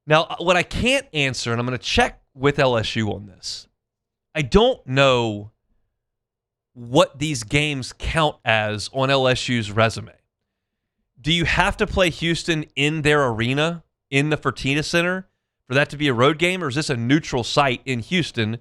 Now, what I can't answer, and I'm going to check with LSU on this, I don't know what these games count as on LSU's resume. Do you have to play Houston in their arena, in the Fertitta Center, for that to be a road game, or is this a neutral site in Houston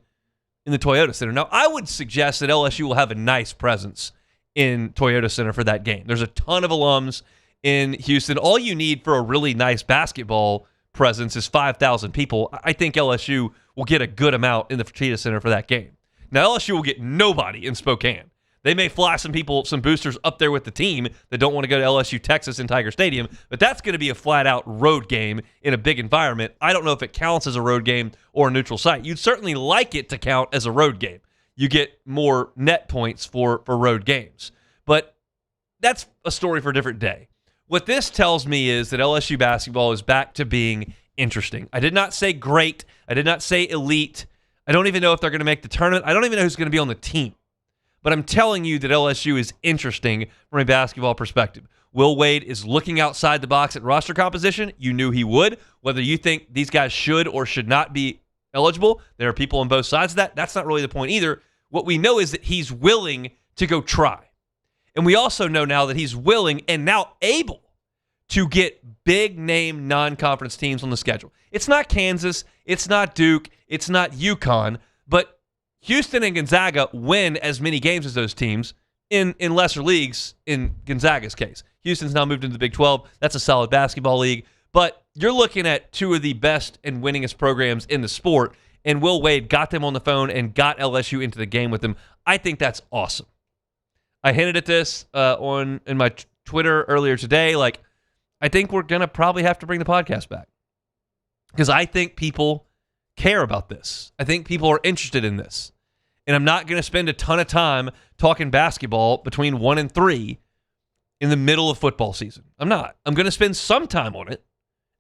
in the Toyota Center? Now, I would suggest that LSU will have a nice presence in Toyota Center for that game. There's a ton of alums in Houston. All you need for a really nice basketball presence is 5,000 people. I think LSU will get a good amount in the Fertitta Center for that game. Now, LSU will get nobody in Spokane. They may fly some people, some boosters up there with the team that don't want to go to LSU, Texas, and Tiger Stadium, but that's going to be a flat-out road game in a big environment. I don't know if it counts as a road game or a neutral site. You'd certainly like it to count as a road game. You get more net points for road games. But that's a story for a different day. What this tells me is that LSU basketball is back to being interesting. I did not say great. I did not say elite. I don't even know if they're going to make the tournament. I don't even know who's going to be on the team. But I'm telling you that LSU is interesting from a basketball perspective. Will Wade is looking outside the box at roster composition. You knew he would. Whether you think these guys should or should not be eligible, there are people on both sides of that. That's not really the point either. What we know is that he's willing to go try. And we also know now that he's willing and now able to get big-name non-conference teams on the schedule. It's not Kansas. It's not Duke. It's not UConn. But Houston and Gonzaga win as many games as those teams in lesser leagues in Gonzaga's case. Houston's now moved into the Big 12. That's a solid basketball league. But you're looking at two of the best and winningest programs in the sport, and Will Wade got them on the phone and got LSU into the game with them. I think that's awesome. I hinted at this in my Twitter earlier today. I think we're going to probably have to bring the podcast back because I think people care about this. I think people are interested in this. And I'm not going to spend a ton of time talking basketball between 1 and 3 in the middle of football season. I'm not. I'm going to spend some time on it.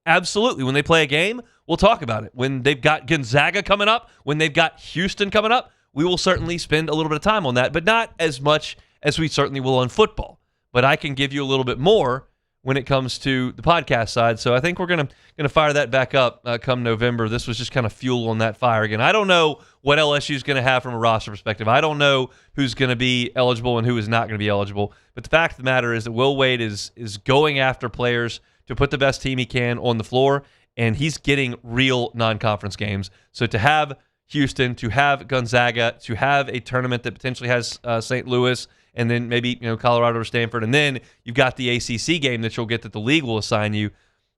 Absolutely. When they play a game, we'll talk about it. When they've got Gonzaga coming up, when they've got Houston coming up, we will certainly spend a little bit of time on that, but not as much as we certainly will on football. But I can give you a little bit more when it comes to the podcast side. So I think we're going to fire that back up come November. This was just kind of fuel on that fire again. I don't know what LSU is going to have from a roster perspective. I don't know who's going to be eligible and who is not going to be eligible. But the fact of the matter is that Will Wade is going after players to put the best team he can on the floor, and he's getting real non-conference games. So to have Houston, to have Gonzaga, to have a tournament that potentially has St. Louis, and then maybe Colorado or Stanford, and then you've got the ACC game that you'll get that the league will assign you.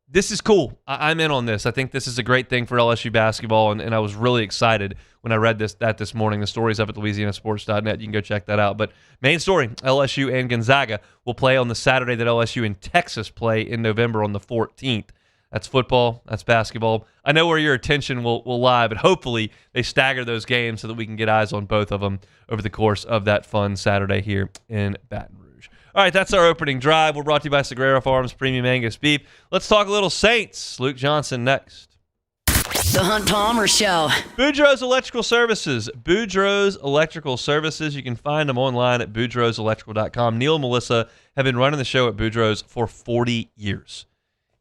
This is cool. I'm in on this. I think this is a great thing for LSU basketball, and I was really excited when I read this morning. The story's up at LouisianaSports.net. You can go check that out. But main story, LSU and Gonzaga will play on the Saturday that LSU and Texas play in November on the 14th. That's football. That's basketball. I know where your attention will lie, but hopefully they stagger those games so that we can get eyes on both of them over the course of that fun Saturday here in Baton Rouge. All right, that's our opening drive. We're brought to you by Sagrera Farms Premium Angus Beef. Let's talk a little Saints. Luke Johnson next. The Hunt Palmer Show. Boudreaux's Electrical Services. Boudreaux's Electrical Services. You can find them online at boudreauxelectrical.com. Neil and Melissa have been running the show at Boudreaux's for 40 years.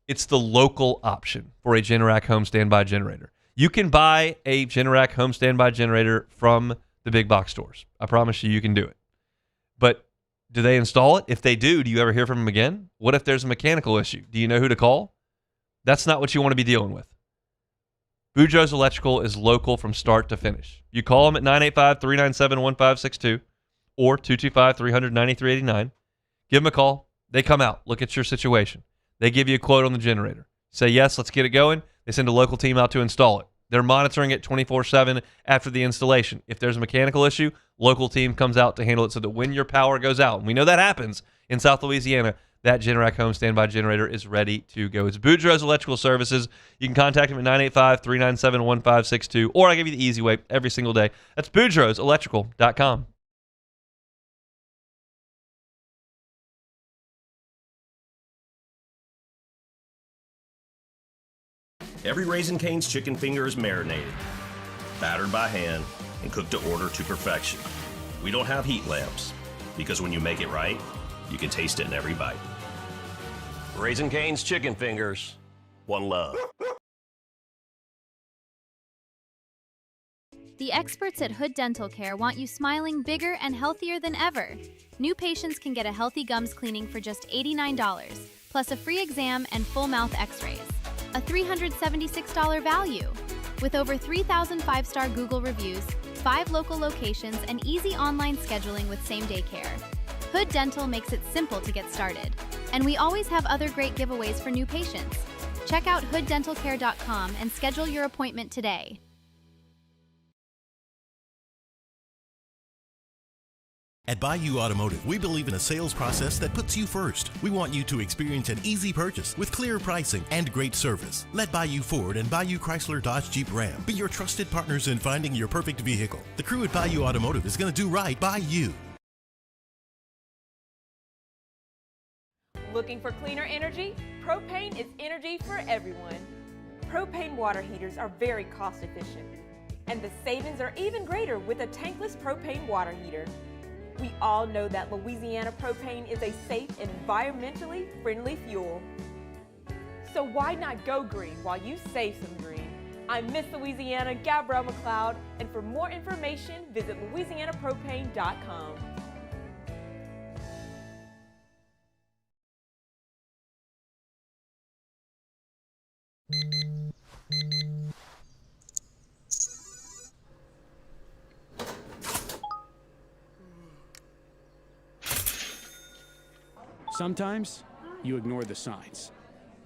It's the local option for a Generac home standby generator. You can buy a Generac home standby generator from the big box stores. I promise you can do it. But do they install it? If they do you ever hear from them again? What if there's a mechanical issue? Do you know who to call? That's not what you want to be dealing with. Boudreaux's Electrical is local from start to finish. You call them at 985-397-1562 or 225-300-9389. Give them a call. They come out, look at your situation. They give you a quote on the generator. Say, yes, let's get it going. They send a local team out to install it. They're monitoring it 24/7 after the installation. If there's a mechanical issue, local team comes out to handle it so that when your power goes out, and we know that happens in South Louisiana, that Generac home standby generator is ready to go. It's Boudreaux's Electrical Services. You can contact them at 985-397-1562, or I give you the easy way every single day. That's boudreauxelectrical.com. Every Raising Cane's chicken finger is marinated, battered by hand, and cooked to order to perfection. We don't have heat lamps, because when you make it right, you can taste it in every bite. Raising Cane's chicken fingers, one love. The experts at Hood Dental Care want you smiling bigger and healthier than ever. New patients can get a healthy gums cleaning for just $89, plus a free exam and full mouth x-rays. A $376 value. With over 3,000 five-star Google reviews, 5 local locations, and easy online scheduling with same-day care. Hood Dental makes it simple to get started. And we always have other great giveaways for new patients. Check out hooddentalcare.com and schedule your appointment today. At Bayou Automotive, we believe in a sales process that puts you first. We want you to experience an easy purchase with clear pricing and great service. Let Bayou Ford and Bayou Chrysler Dodge Jeep Ram be your trusted partners in finding your perfect vehicle. The crew at Bayou Automotive is going to do right by you. Looking for cleaner energy? Propane is energy for everyone. Propane water heaters are very cost efficient, and the savings are even greater with a tankless propane water heater. We all know that Louisiana propane is a safe and environmentally friendly fuel. So why not go green while you save some green? I'm Miss Louisiana, Gabrielle McLeod, and for more information, visit louisianapropane.com. Sometimes you ignore the signs,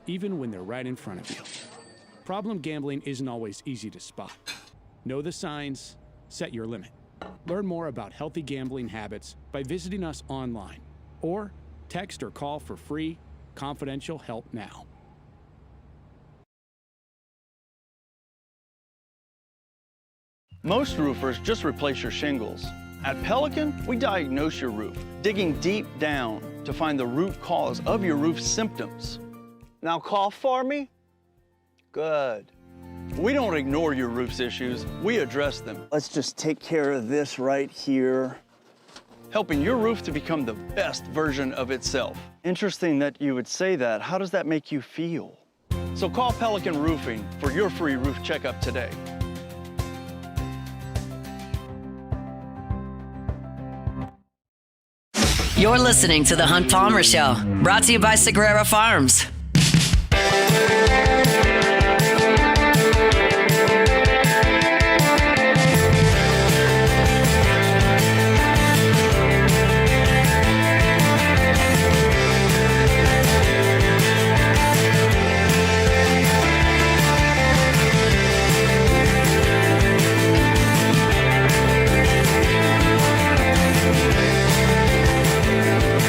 even when they're right in front of you. Problem gambling isn't always easy to spot. Know the signs, set your limit. Learn more about healthy gambling habits by visiting us online or text or call for free, confidential help now. Most roofers just replace your shingles. At Pelican, we diagnose your roof, digging deep down to find the root cause of your roof symptoms. Now cough for me? Good. We don't ignore your roof's issues, we address them. Let's just take care of this right here. Helping your roof to become the best version of itself. Interesting that you would say that. How does that make you feel? So call Pelican Roofing for your free roof checkup today. You're listening to The Hunt Palmer Show, brought to you by Sagrera Farms.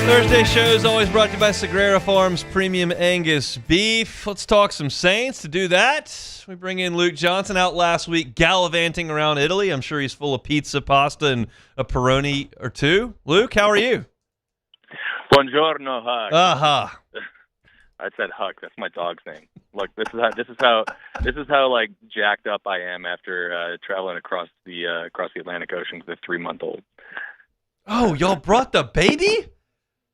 Thursday show is always brought to you by Sagrera Farms Premium Angus Beef. Let's talk some Saints. To do that, we bring in Luke Johnson, out last week gallivanting around Italy. I'm sure he's full of pizza, pasta, and a Peroni or two. Luke, how are you? Buongiorno, Huck. Aha. I said Huck. That's my dog's name. Look, this is how like jacked up I am after traveling across the Atlantic Ocean with a 3-month-old. Oh, y'all brought the baby?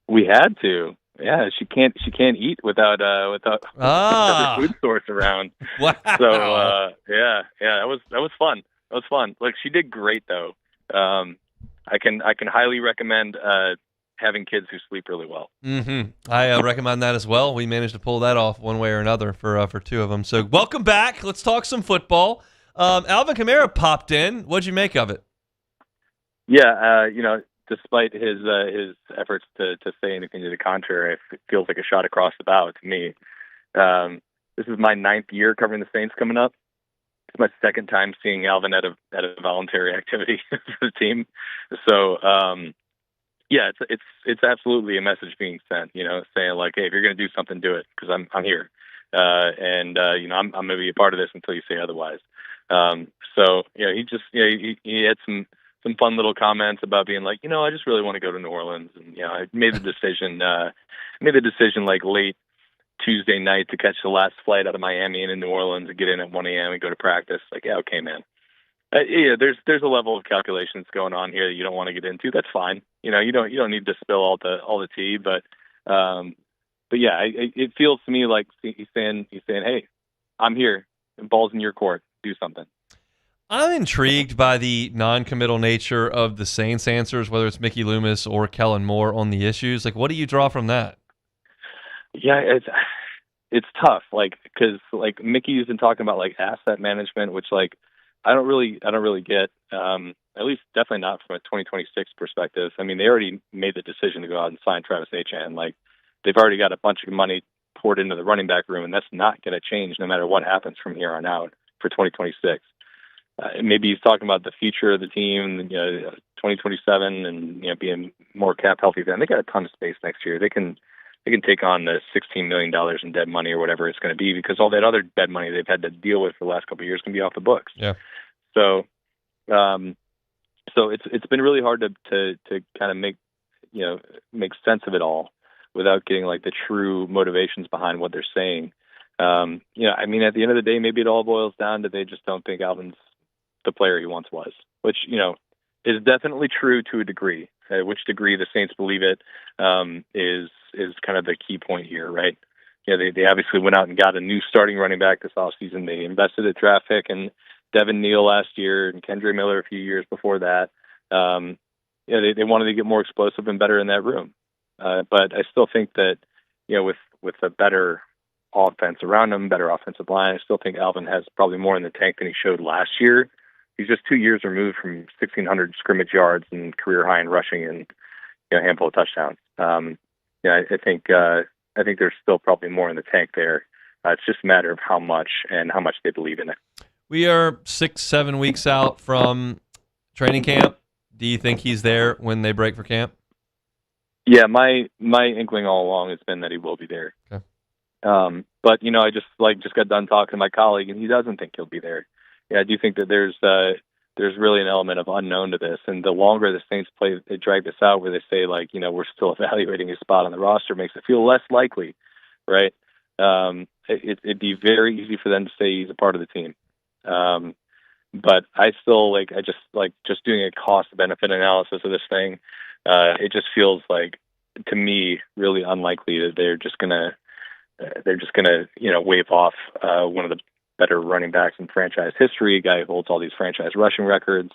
We had to. Yeah, she can't eat without another food source around. Wow. So yeah, that was fun. That was fun. Look, she did great though. I can highly recommend having kids who sleep really well. Mm-hmm. I recommend that as well. We managed to pull that off one way or another for 2 of them. So welcome back. Let's talk some football. Alvin Kamara popped in. What'd you make of it? Yeah, despite his efforts to say anything to the contrary, it feels like a shot across the bow to me. This is my 9th year covering the Saints coming up. It's my 2nd time seeing Alvin at a voluntary activity for the team. So, yeah, it's absolutely a message being sent, saying like, hey, if you're going to do something, do it, because I'm here. I'm going to be a part of this until you say otherwise. So, he had some fun little comments about being like, I just really want to go to New Orleans. And, I made the decision like late Tuesday night to catch the last flight out of Miami and in New Orleans and get in at 1 a.m. and go to practice. Like, yeah, okay, man. There's a level of calculation that's going on here that you don't want to get into. That's fine. You don't need to spill all the tea, but yeah, it feels to me like he's saying, hey, I'm here. The ball's in your court. Do something. I'm intrigued by the non-committal nature of the Saints' answers, whether it's Mickey Loomis or Kellen Moore on the issues. Like, what do you draw from that? Yeah, it's tough, like, because like Mickey's been talking about like asset management, which like I don't really get. At least definitely not from a 2026 perspective. I mean, they already made the decision to go out and sign Travis Etienne. Like, they've already got a bunch of money poured into the running back room, and that's not going to change no matter what happens from here on out for 2026. Maybe he's talking about the future of the team, 2027, and being more cap healthy. Then they got a ton of space next year. They can take on the $16 million in dead money or whatever it's going to be, because all that other dead money they've had to deal with for the last couple of years can be off the books. Yeah. So, so it's been really hard to kind of make sense of it all without getting like the true motivations behind what they're saying. I mean, at the end of the day, maybe it all boils down to they just don't think Alvin's the player he once was, which is definitely true to a degree. Which degree the Saints believe it is kind of the key point here, right? They obviously went out and got a new starting running back this offseason. They invested a draft pick in Devin Neal last year and Kendre Miller a few years before that. They wanted to get more explosive and better in that room. But I still think that, with a better offense around him, better offensive line, I still think Alvin has probably more in the tank than he showed last year. He's just 2 years removed from 1,600 scrimmage yards and career high in rushing and a handful of touchdowns. I think there's still probably more in the tank there. It's just a matter of how much and how much they believe in it. We are 6-7 weeks out from training camp. Do you think he's there when they break for camp? Yeah, my inkling all along has been that he will be there. Okay. But I just got done talking to my colleague, and he doesn't think he'll be there. Yeah, I do think that there's really an element of unknown to this, and the longer the Saints they drag this out, where they say like we're still evaluating his spot on the roster, makes it feel less likely, right? It'd be very easy for them to say he's a part of the team, but I still just doing a cost benefit analysis of this thing. It just feels like, to me, really unlikely that they're just gonna wave off one of the better running backs in franchise history, a guy who holds all these franchise rushing records,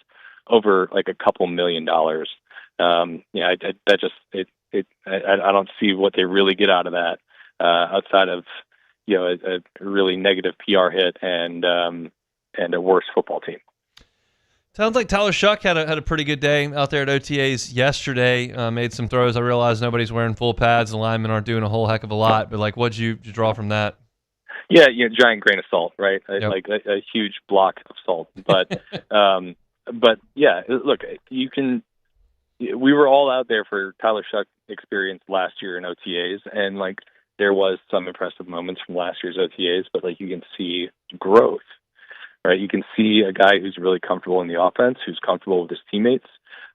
over like a couple $1 million. I don't see what they really get out of that outside of a really negative PR hit and a worse football team. Sounds like Tyler Shuck had a pretty good day out there at OTAs yesterday. Made some throws. I realize nobody's wearing full pads. The linemen aren't doing a whole heck of a lot, but what'd you draw from that? Yeah, giant grain of salt, right? Yep. Like a huge block of salt. But, but yeah, look, we were all out there for Tyler Shuck experience last year in OTAs, and there was some impressive moments from last year's OTAs, but you can see growth, right? You can see a guy who's really comfortable in the offense, who's comfortable with his teammates,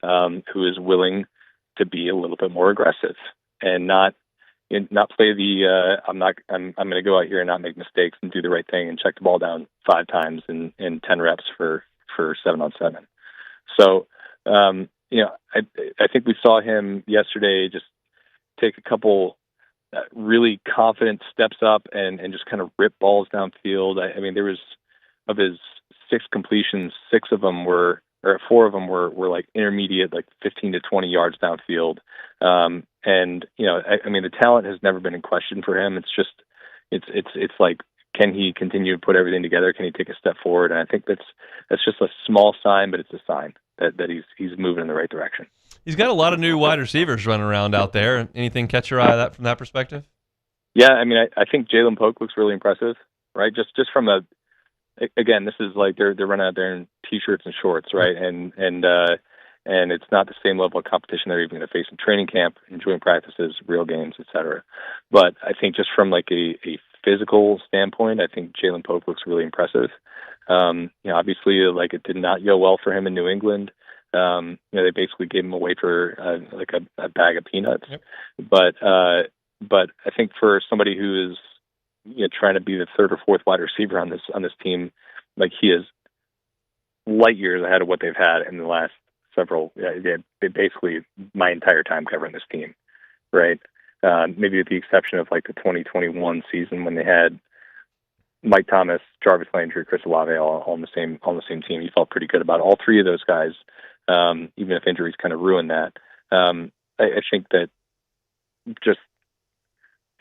who is willing to be a little bit more aggressive and not play the I'm going to go out here and not make mistakes and do the right thing and check the ball down 5 times in 10 reps for 7-on-7. So I think we saw him yesterday just take a couple really confident steps up and just kind of rip balls downfield. I mean, there was, of his 6 completions, 4 of them were intermediate, 15 to 20 yards downfield. And I mean, the talent has never been in question for him. It's just, it's like, can he continue to put everything together? Can he take a step forward? And I think that's just a small sign, but it's a sign that he's moving in the right direction. He's got a lot of new wide receivers running around out there. Anything catch your eye from that perspective? Yeah, I mean, I think Jalen Polk looks really impressive, right? Just from again, this is they're running out there in t-shirts and shorts, right? And it's not the same level of competition they're even going to face in training camp, enjoying practices, real games, etc. But I think just from a physical standpoint, I think Jalen Polk looks really impressive. Obviously, it did not go well for him in New England. They basically gave him away for a bag of peanuts. Yep. But I think for somebody who is trying to be the 3rd or 4th wide receiver on this team, he is light years ahead of what they've had in the last several. Basically my entire time covering this team, right? Maybe with the exception of the 2021 season when they had Mike Thomas, Jarvis Landry, Chris Olave all on the same team. He felt pretty good about all three of those guys, even if injuries kind of ruined that. I think that just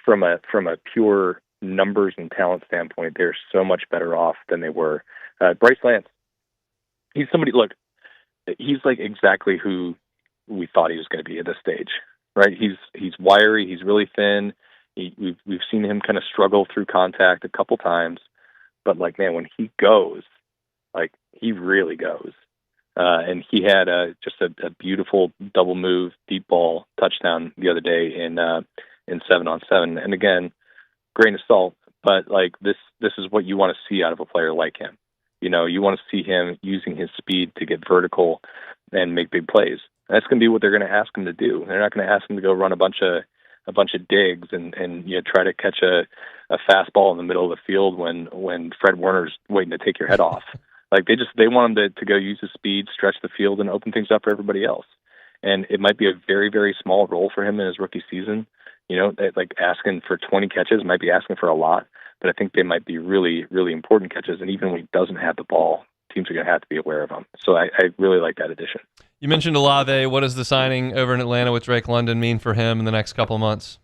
from a pure numbers and talent standpoint, they're so much better off than they were. Bryce Lance, he's somebody. Look, he's like exactly who we thought he was going to be at this stage, right? He's wiry. He's really thin. We've seen him kind of struggle through contact a couple times, but like, man, when he goes, like he really goes. And he had just a beautiful double move, deep ball touchdown the other day in 7-on-7. And again, grain of salt, but like this is what you want to see out of a player like him. You know, you want to see him using his speed to get vertical and make big plays. That's going to be what they're going to ask him to do. They're not going to ask him to go run a bunch of digs and try to catch a fastball in the middle of the field when Fred Warner's waiting to take your head off. Like they want him to go use his speed, stretch the field, and open things up for everybody else. And it might be a very, very small role for him in his rookie season. You know, like asking for 20 catches might be asking for a lot, but I think they might be really, really important catches. And even when he doesn't have the ball, teams are going to have to be aware of him. So I really like that addition. You mentioned Olave. What does the signing over in Atlanta with Drake London mean for him in the next couple of months?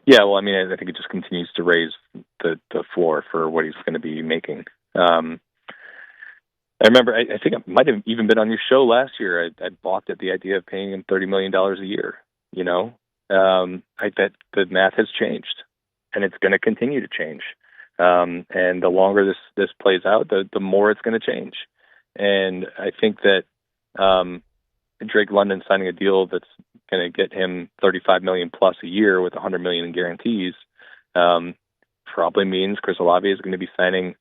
Yeah, well, I mean, I think it just continues to raise the floor for what he's going to be making. I remember, I think it might have even been on your show last year. I balked at the idea of paying him $30 million a year. You know, I bet the math has changed, and it's going to continue to change. And the longer this plays out, the more it's going to change. And I think that Drake London signing a deal that's going to get him $35 million plus a year with $100 million in guarantees probably means Chris Olave is going to be signing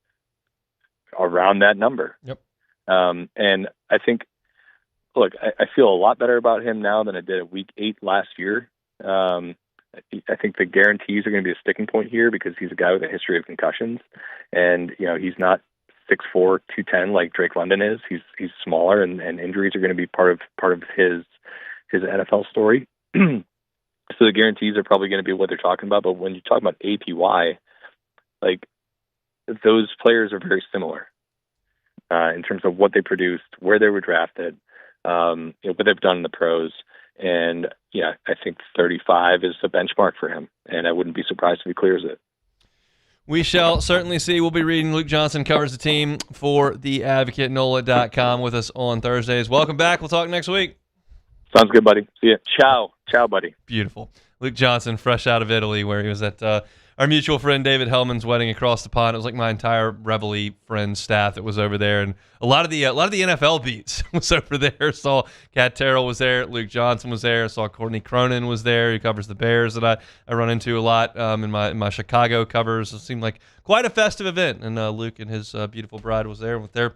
around that number. Yep. And I think, look, I feel a lot better about him now than I did at week 8 last year. I think the guarantees are going to be a sticking point here because he's a guy with a history of concussions, and you know he's not 6'4", 210 like Drake London is. He's smaller, and injuries are going to be part of his NFL story. So the guarantees are probably going to be what they're talking about. But when you talk about APY, like those players are very similar in terms of what they produced, where they were drafted, what they've done in the pros. And yeah, I think 35 is a benchmark for him, and I wouldn't be surprised if he clears it. We shall certainly see. We'll be reading. Luke Johnson covers the team for theadvocate.nola.com with us on Thursdays. Welcome back. We'll talk next week. Sounds good, buddy. See ya. Ciao. Ciao, buddy. Beautiful. Luke Johnson, fresh out of Italy, where he was at our mutual friend David Hellman's wedding across the pond. It was like my entire Reveille friend staff that was over there, and a lot of the NFL beats was over there. Saw Kat Terrell was there, Luke Johnson was there, saw Courtney Cronin was there. He covers the Bears that I run into a lot in my Chicago covers. It seemed like quite a festive event, and Luke and his beautiful bride was there with their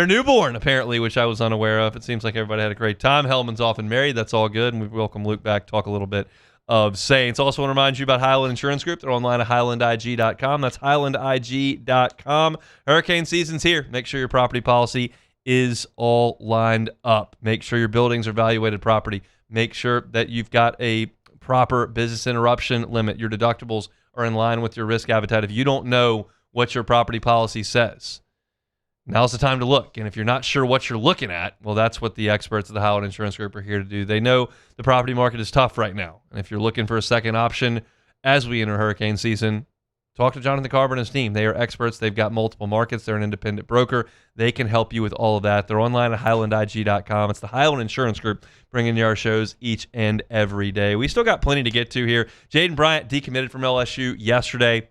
newborn, apparently, which I was unaware of. It seems like everybody had a great time. Hellman's off and married. That's all good, and we welcome Luke back, talk a little bit of Saints. Also want to remind you about Highland Insurance Group. They're online at highlandig.com. That's highlandig.com. Hurricane season's here. Make sure your property policy is all lined up. Make sure your buildings are evaluated property. Make sure that you've got a proper business interruption limit. Your deductibles are in line with your risk appetite. If you don't know what your property policy says, now's the time to look. And if you're not sure what you're looking at, well, that's what the experts at the Howard Insurance Group are here to do. They know the property market is tough right now. And if you're looking for a second option as we enter hurricane season, talk to Jonathan Carver and his team. They are experts. They've got multiple markets. They're an independent broker. They can help you with all of that. They're online at highlandig.com. It's the Highland Insurance Group bringing you our shows each and every day. We still got plenty to get to here. Jaden Bryant decommitted from LSU yesterday.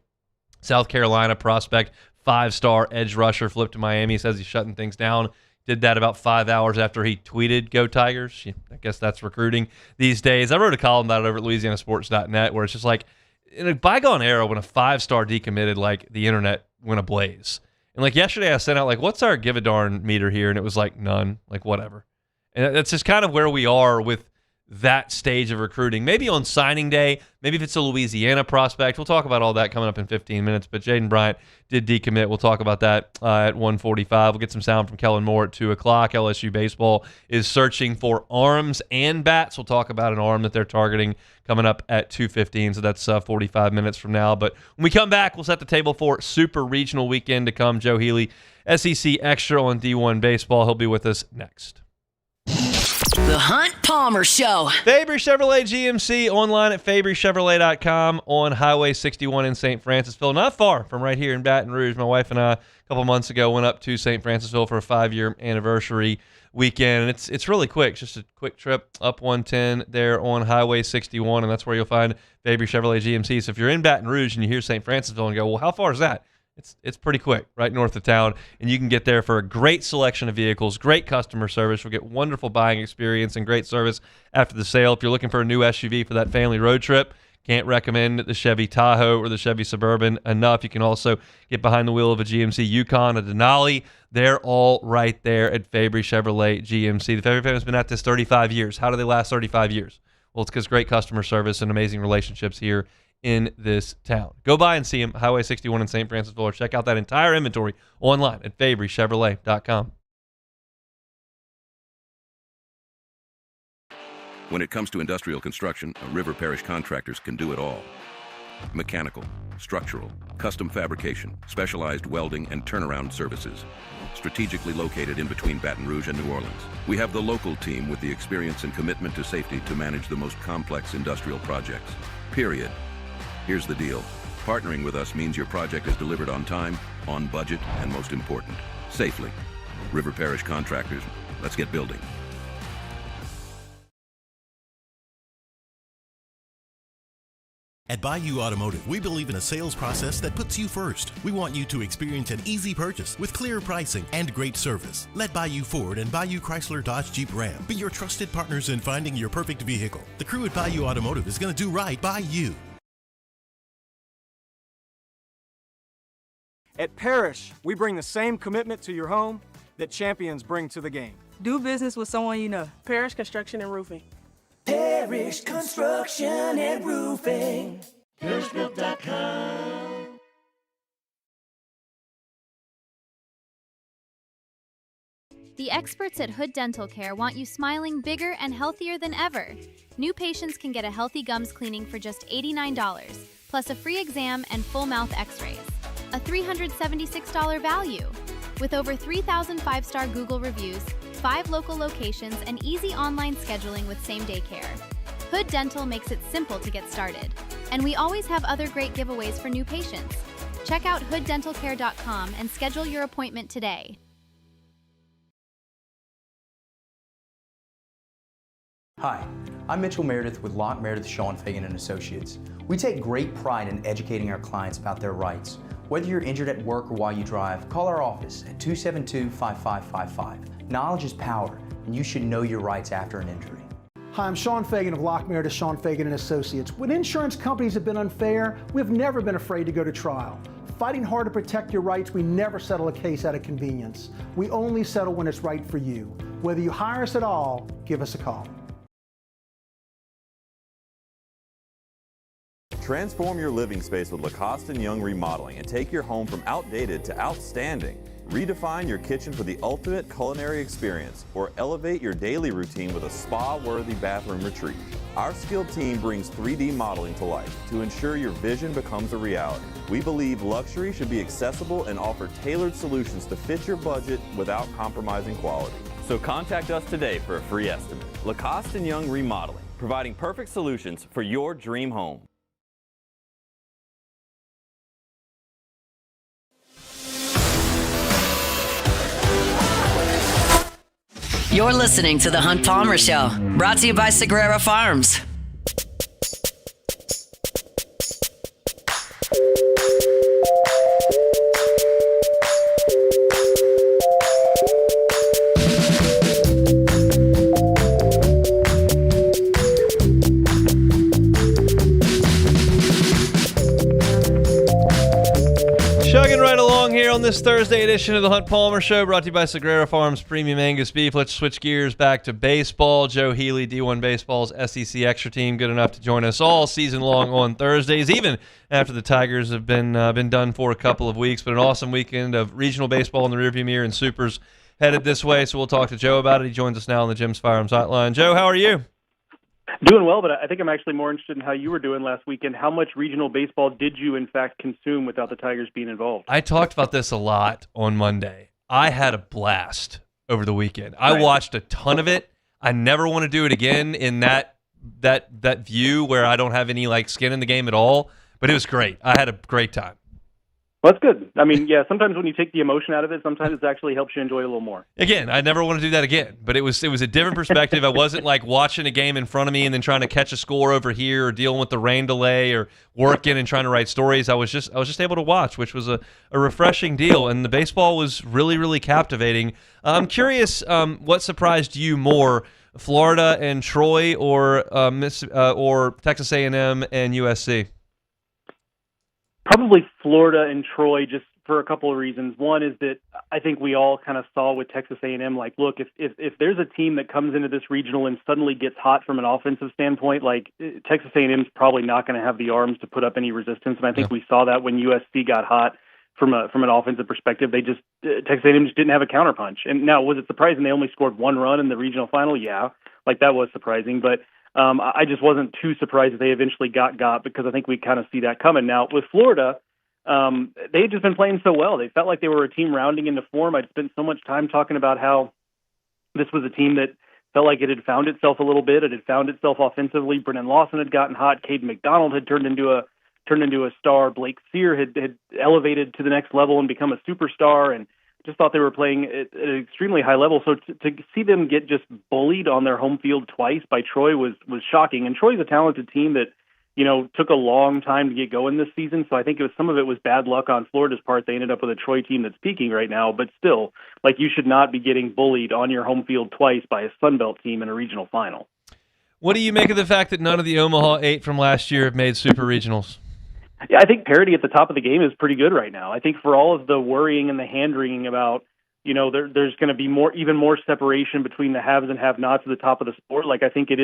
South Carolina prospect, 5-star edge rusher, flipped to Miami, says he's shutting things down. Did that about 5 hours after he tweeted, "Go Tigers." I guess that's recruiting these days. I wrote a column about it over at LouisianaSports.net where it's just like, in a bygone era when a 5-star decommitted, like the internet went ablaze. And like yesterday I sent out like, what's our give a darn meter here? And it was like none, like whatever. And that's just kind of where we are with that stage of recruiting. Maybe on signing day, maybe if it's a Louisiana prospect. We'll talk about all that coming up in 15 minutes. But Jaden Bryant did decommit. We'll talk about that at 1:45. We'll get some sound from Kellen Moore at 2 o'clock. LSU baseball is searching for arms and bats. We'll talk about an arm that they're targeting coming up at 2:15. So that's 45 minutes from now. But when we come back, we'll set the table for Super Regional Weekend to come. Joe Healy, SEC Extra on D1 Baseball. He'll be with us next. The Hunt Palmer Show. Fabry Chevrolet GMC, online at fabrychevrolet.com, on Highway 61 in St. Francisville. Not far from right here in Baton Rouge. My wife and I, a couple months ago, went up to St. Francisville for a 5-year anniversary weekend. And it's really quick. It's just a quick trip up 110 there on Highway 61, and that's where you'll find Fabry Chevrolet GMC. So if you're in Baton Rouge and you hear St. Francisville and go, well, how far is that? It's pretty quick, right north of town, and you can get there for a great selection of vehicles, great customer service. You'll get wonderful buying experience and great service after the sale. If you're looking for a new SUV for that family road trip, can't recommend the Chevy Tahoe or the Chevy Suburban enough. You can also get behind the wheel of a GMC Yukon, a Denali. They're all right there at Fabry Chevrolet GMC. The Fabry family has been at this 35 years. How do they last 35 years? Well, it's because great customer service and amazing relationships here in this town. Go by and see them, Highway 61 in St. Francisville, or check out that entire inventory online at fabrychevrolet.com. When it comes to industrial construction, River Parish Contractors can do it all. Mechanical, structural, custom fabrication, specialized welding, and turnaround services. Strategically located in between Baton Rouge and New Orleans, we have the local team with the experience and commitment to safety to manage the most complex industrial projects. Period. Here's the deal. Partnering with us means your project is delivered on time, on budget, and most important, safely. River Parish Contractors, let's get building. At Bayou Automotive, we believe in a sales process that puts you first. We want you to experience an easy purchase with clear pricing and great service. Let Bayou Ford and Bayou Chrysler Dodge Jeep Ram be your trusted partners in finding your perfect vehicle. The crew at Bayou Automotive is going to do right by you. At Parrish, we bring the same commitment to your home that champions bring to the game. Do business with someone you know. Parrish Construction and Roofing. Parrish Construction and Roofing. ParrishBuilt.com. The experts at Hood Dental Care want you smiling bigger and healthier than ever. New patients can get a healthy gums cleaning for just $89, plus a free exam and full mouth x-rays. A $376 value. With over 3,000 5-star Google reviews, 5 local locations, and easy online scheduling with same-day care. Hood Dental makes it simple to get started. And we always have other great giveaways for new patients. Check out hooddentalcare.com and schedule your appointment today. Hi, I'm Mitchell Meredith with Locke Meredith Shaw Fagan & Associates. We take great pride in educating our clients about their rights. Whether you're injured at work or while you drive, call our office at 272-5555. Knowledge is power, and you should know your rights after an injury. Hi, I'm Sean Fagan of Locke Meredith Shaw Fagan & Associates. When insurance companies have been unfair, we've never been afraid to go to trial. Fighting hard to protect your rights, we never settle a case out of convenience. We only settle when it's right for you. Whether you hire us at all, give us a call. Transform your living space with Lacoste & Young Remodeling and take your home from outdated to outstanding. Redefine your kitchen for the ultimate culinary experience or elevate your daily routine with a spa-worthy bathroom retreat. Our skilled team brings 3D modeling to life to ensure your vision becomes a reality. We believe luxury should be accessible and offer tailored solutions to fit your budget without compromising quality. So contact us today for a free estimate. Lacoste & Young Remodeling, providing perfect solutions for your dream home. You're listening to The Hunt Palmer Show, brought to you by Sagrera Farms. Chugging right along here on this Thursday edition of the Hunt Palmer Show, brought to you by Sagrera Farms Premium Angus Beef. Let's switch gears back to baseball. Joe Healy, D1 Baseball's SEC Extra Team, good enough to join us all season long on Thursdays, even after the Tigers have been done for a couple of weeks. But an awesome weekend of regional baseball in the rearview mirror and Supers headed this way, so we'll talk to Joe about it. He joins us now on the Jim's Firearms Hotline. Joe, how are you? Doing well, but I think I'm actually more interested in how you were doing last weekend. How much regional baseball did you, in fact, consume without the Tigers being involved? I talked about this a lot on Monday. I had a blast over the weekend. I watched a ton of it. I never want to do it again in that view where I don't have any skin in the game at all, but it was great. I had a great time. Well, that's good. I mean, yeah, sometimes when you take the emotion out of it, sometimes it actually helps you enjoy it a little more. Again, I never want to do that again, but it was a different perspective. I wasn't watching a game in front of me and then trying to catch a score over here or dealing with the rain delay or working and trying to write stories. I was just able to watch, which was a refreshing deal, and the baseball was really, really captivating. I'm curious, what surprised you more, Florida and Troy or Texas A&M and USC? Probably Florida and Troy, just for a couple of reasons. One is that I think we all kind of saw with Texas A&M, look, if there's a team that comes into this regional and suddenly gets hot from an offensive standpoint, Texas A&M's probably not going to have the arms to put up any resistance. And I think we saw that when USC got hot from an offensive perspective. Texas A&M just didn't have a counterpunch. And now, was it surprising they only scored one run in the regional final? Yeah, that was surprising, but I just wasn't too surprised that they eventually got because I think we kind of see that coming. Now, with Florida, they had just been playing so well. They felt like they were a team rounding into form. I'd spent so much time talking about how this was a team that felt like it had found itself a little bit. It had found itself offensively. Brennan Lawson had gotten hot. Caden McDonald had turned into a star. Blake Sear had elevated to the next level and become a superstar, and just thought they were playing at an extremely high level. So to see them get just bullied on their home field twice by Troy was shocking. And Troy's a talented team that, took a long time to get going this season. So I think some of it was bad luck on Florida's part. They ended up with a Troy team that's peaking right now. But still, you should not be getting bullied on your home field twice by a Sun Belt team in a regional final. What do you make of the fact that none of the Omaha 8 from last year have made super regionals? Yeah, I think parity at the top of the game is pretty good right now. I think for all of the worrying and the hand-wringing about, there's going to be even more separation between the haves and have-nots at the top of the sport. I think it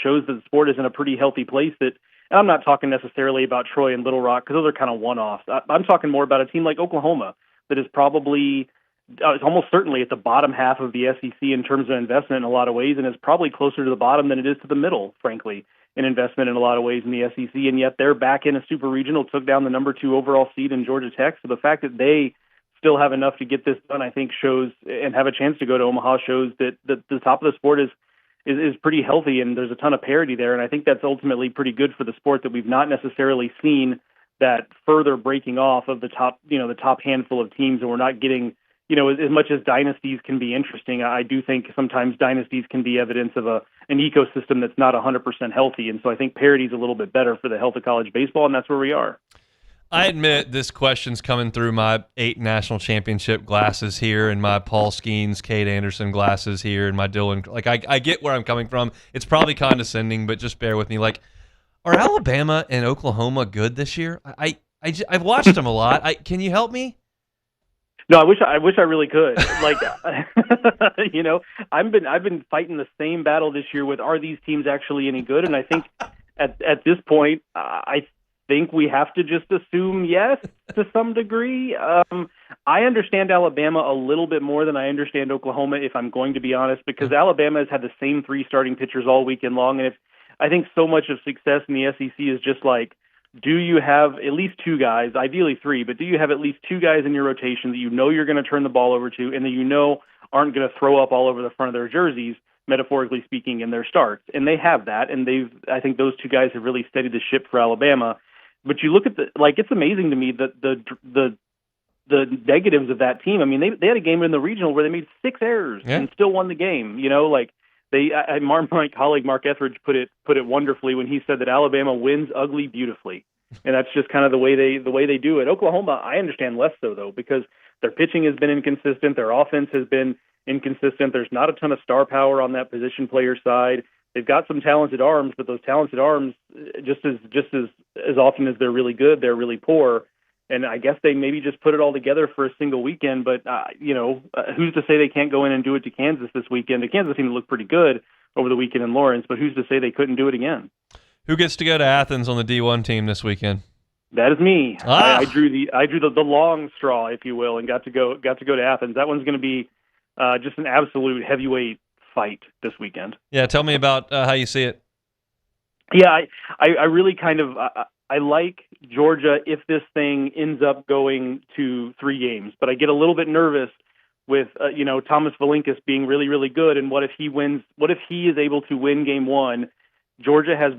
shows that the sport is in a pretty healthy place. And I'm not talking necessarily about Troy and Little Rock, because those are kind of one-offs. I'm talking more about a team like Oklahoma that is probably, it's almost certainly at the bottom half of the SEC in terms of investment in a lot of ways, and is probably closer to the bottom than it is to the middle, frankly, in investment in a lot of ways in the SEC, and yet they're back in a super regional, took down the number 2 overall seed in Georgia Tech. So the fact that they still have enough to get this done, I think shows, and have a chance to go to Omaha, shows that the top of the sport is pretty healthy, and there's a ton of parity there. And I think that's ultimately pretty good for the sport, that we've not necessarily seen that further breaking off of the top handful of teams, and we're not getting, as much as dynasties can be interesting, I do think sometimes dynasties can be evidence of an ecosystem that's not 100% healthy. And so I think parity is a little bit better for the health of college baseball, and that's where we are. I admit this question's coming through my 8 national championship glasses here, and my Paul Skeens, Cade Anderson glasses here, and my Dylan. I get where I'm coming from. It's probably condescending, but just bear with me. Are Alabama and Oklahoma good this year? I've watched them a lot. Can you help me? No, I wish I really could. I've been fighting the same battle this year with, are these teams actually any good? And I think at this point, I think we have to just assume yes to some degree. I understand Alabama a little bit more than I understand Oklahoma, if I'm going to be honest, because Alabama has had the same 3 starting pitchers all weekend long, and I think so much of success in the SEC is just do you have at least 2 guys, ideally 3, but do you have at least 2 guys in your rotation that you're going to turn the ball over to, and that aren't going to throw up all over the front of their jerseys, metaphorically speaking, in their starts? And they have that, and I think those 2 guys have really steadied the ship for Alabama. But you look at it's amazing to me that the negatives of that team. I mean, they had a game in the regional where they made 6 errors and still won the game. My colleague Mark Etheridge put it wonderfully when he said that Alabama wins ugly beautifully, and that's just kind of the way they do it. Oklahoma, I understand less so though, because their pitching has been inconsistent, their offense has been inconsistent. There's not a ton of star power on that position player side. They've got some talented arms, but those talented arms, just as often as they're really good, they're really poor. And I guess they maybe just put it all together for a single weekend. But, who's to say they can't go in and do it to Kansas this weekend? The Kansas team looked pretty good over the weekend in Lawrence, but who's to say they couldn't do it again? Who gets to go to Athens on the D1 team this weekend? That is me. Ah. I drew the long straw, if you will, and got to go to Athens. That one's going to be just an absolute heavyweight fight this weekend. Yeah, tell me about how you see it. Yeah, I really kind of I like Georgia if this thing ends up going to 3 games, but I get a little bit nervous with Thomas Valinkas being really, really good, and what if he wins? What if he is able to win game 1? Georgia has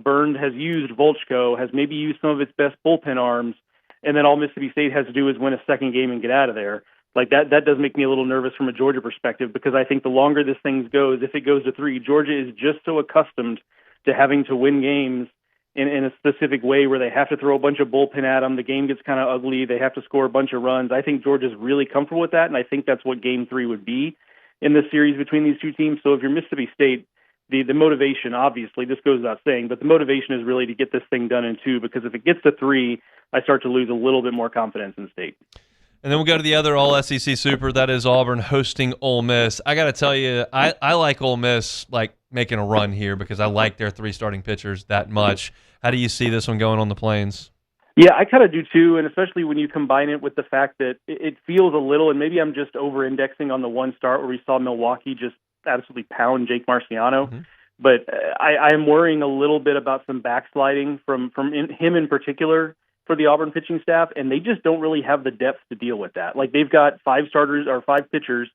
used Volchko, has maybe used some of its best bullpen arms, and then all Mississippi State has to do is win a second game and get out of there. Like that does make me a little nervous from a Georgia perspective, because I think the longer this thing goes, if it goes to 3, Georgia is just so accustomed to having to win games in a specific way where they have to throw a bunch of bullpen at them. The game gets kind of ugly. They have to score a bunch of runs. I think Georgia's really comfortable with that, and I think that's what game 3 would be in this series between these two teams. So if you're Mississippi State, the motivation, obviously, this goes without saying, but the motivation is really to get this thing done in 2, because if it gets to 3, I start to lose a little bit more confidence in State. And then we'll go to the other All-SEC Super. That is Auburn hosting Ole Miss. I got to tell you, I like Ole Miss making a run here because I like their 3 starting pitchers that much. How do you see this one going on the Plains? Yeah, I kind of do too, and especially when you combine it with the fact that it feels a little, and maybe I'm just over-indexing on the one start where we saw Milwaukee just absolutely pound Jake Marciano. Mm-hmm. But I'm worrying a little bit about some backsliding from him in particular for the Auburn pitching staff, and they just don't really have the depth to deal with that. Like, they've got 5 starters or 5 pitchers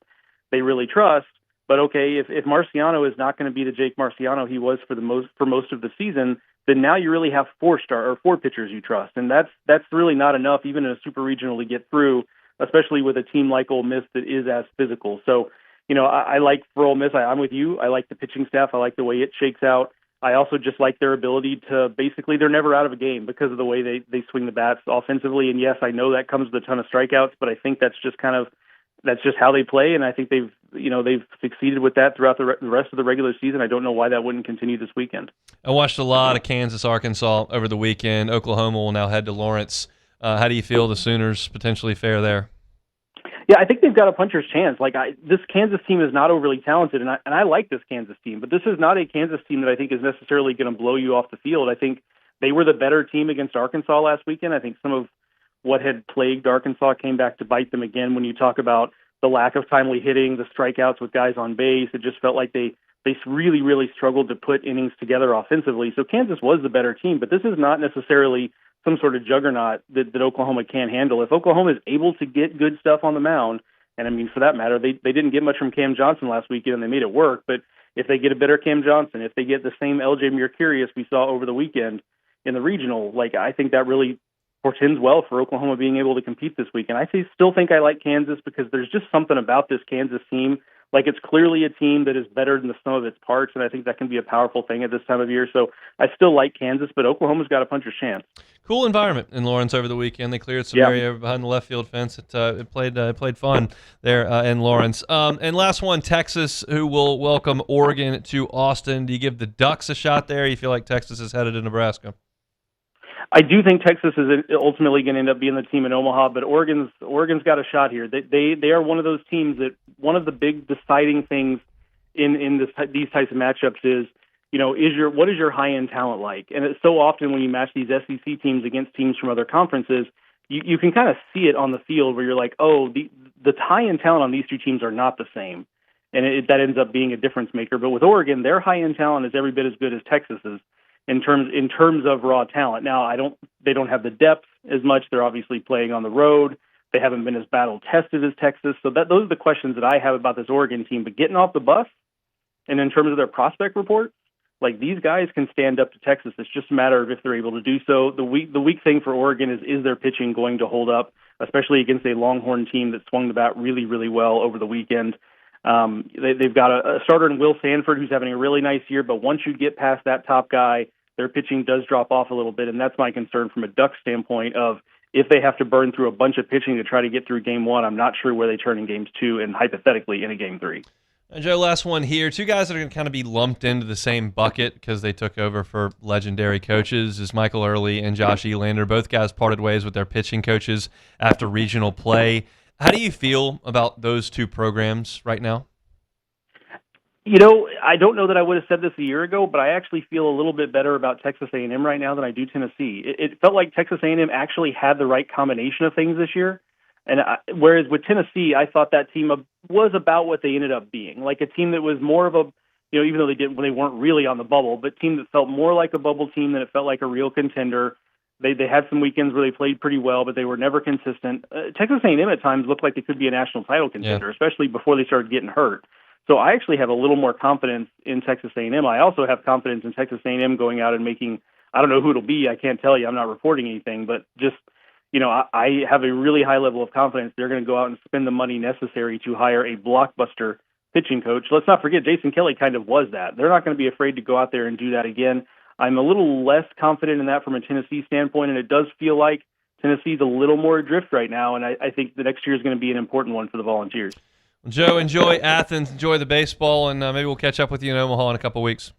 they really trust, but okay, if Marciano is not going to be the Jake Marciano he was for most of the season, then now you really have 4 pitchers you trust, and that's really not enough, even in a super regional, to get through, especially with a team like Ole Miss that is as physical. So, I like for Ole Miss, I'm with you. I like the pitching staff. I like the way it shakes out. I also just like their ability to basically, they're never out of a game because of the way they swing the bats offensively. And yes, I know that comes with a ton of strikeouts, but I think that's just how they play. And I think they've succeeded with that throughout the rest of the regular season. I don't know why that wouldn't continue this weekend. I watched a lot of Kansas, Arkansas over the weekend. Oklahoma will now head to Lawrence. How do you feel the Sooners potentially fare there? Yeah, I think they've got a puncher's chance. This Kansas team is not overly talented, and I like this Kansas team, but this is not a Kansas team that I think is necessarily going to blow you off the field. I think they were the better team against Arkansas last weekend. I think some of what had plagued Arkansas came back to bite them again when you talk about the lack of timely hitting, the strikeouts with guys on base. It just felt like they really, really struggled to put innings together offensively. So Kansas was the better team, but this is not necessarily some sort of juggernaut that Oklahoma can't handle. If Oklahoma is able to get good stuff on the mound, and I mean, for that matter, they didn't get much from Cam Johnson last weekend, and they made it work, but if they get a better Cam Johnson, if they get the same LJ Mercurius we saw over the weekend in the regional, I think that really portends well for Oklahoma being able to compete this weekend. I still think I like Kansas because there's just something about this Kansas team. It's clearly a team that is better than the sum of its parts, and I think that can be a powerful thing at this time of year. So I still like Kansas, but Oklahoma's got a puncher's chance. Cool environment in Lawrence over the weekend. They cleared some area behind the left field fence. It played fun there in Lawrence. And last one, Texas, who will welcome Oregon to Austin. Do you give the Ducks a shot there? Or you feel like Texas is headed to Nebraska? I do think Texas is ultimately going to end up being the team in Omaha, but Oregon's got a shot here. They are one of those teams that one of the big deciding things in these types of matchups is, what is your high-end talent like? And it's so often when you match these SEC teams against teams from other conferences, you can kind of see it on the field where you're like, oh, the high-end talent on these two teams are not the same, and that ends up being a difference maker. But with Oregon, their high-end talent is every bit as good as Texas's. In terms of raw talent. Now, they don't have the depth as much. They're obviously playing on the road. They haven't been as battle tested as Texas. So those are the questions that I have about this Oregon team. But getting off the bus, and in terms of their prospect report, these guys can stand up to Texas. It's just a matter of if they're able to do so. The weak thing for Oregon is their pitching going to hold up, especially against a Longhorn team that swung the bat really, really well over the weekend. They've got a starter in Will Sanford who's having a really nice year, but once you get past that top guy, their pitching does drop off a little bit, and that's my concern from a Ducks standpoint of if they have to burn through a bunch of pitching to try to get through Game 1, I'm not sure where they turn in Games 2 and hypothetically in a Game 3. Joe, last one here. Two guys that are going to kind of be lumped into the same bucket because they took over for legendary coaches is Michael Early and Josh Elander. Both guys parted ways with their pitching coaches after regional play. How do you feel about those two programs right now? I don't know that I would have said this a year ago, but I actually feel a little bit better about Texas A&M right now than I do Tennessee. It felt like Texas A&M actually had the right combination of things this year. And whereas with Tennessee, I thought that team was about what they ended up being, like a team that was more of a, even though they weren't really on the bubble, but team that felt more like a bubble team than it felt like a real contender. They had some weekends where they played pretty well, but they were never consistent. Texas A&M at times looked like they could be a national title contender, especially before they started getting hurt. So I actually have a little more confidence in Texas A&M. I also have confidence in Texas A&M going out and making, I don't know who it'll be. I can't tell you. I'm not reporting anything, but just I have a really high level of confidence they're going to go out and spend the money necessary to hire a blockbuster pitching coach. Let's not forget, Jason Kelly kind of was that. They're not going to be afraid to go out there and do that again. I'm a little less confident in that from a Tennessee standpoint, and it does feel like Tennessee's a little more adrift right now, and I think the next year is going to be an important one for the Volunteers. Well, Joe, enjoy Athens, enjoy the baseball, and maybe we'll catch up with you in Omaha in a couple weeks.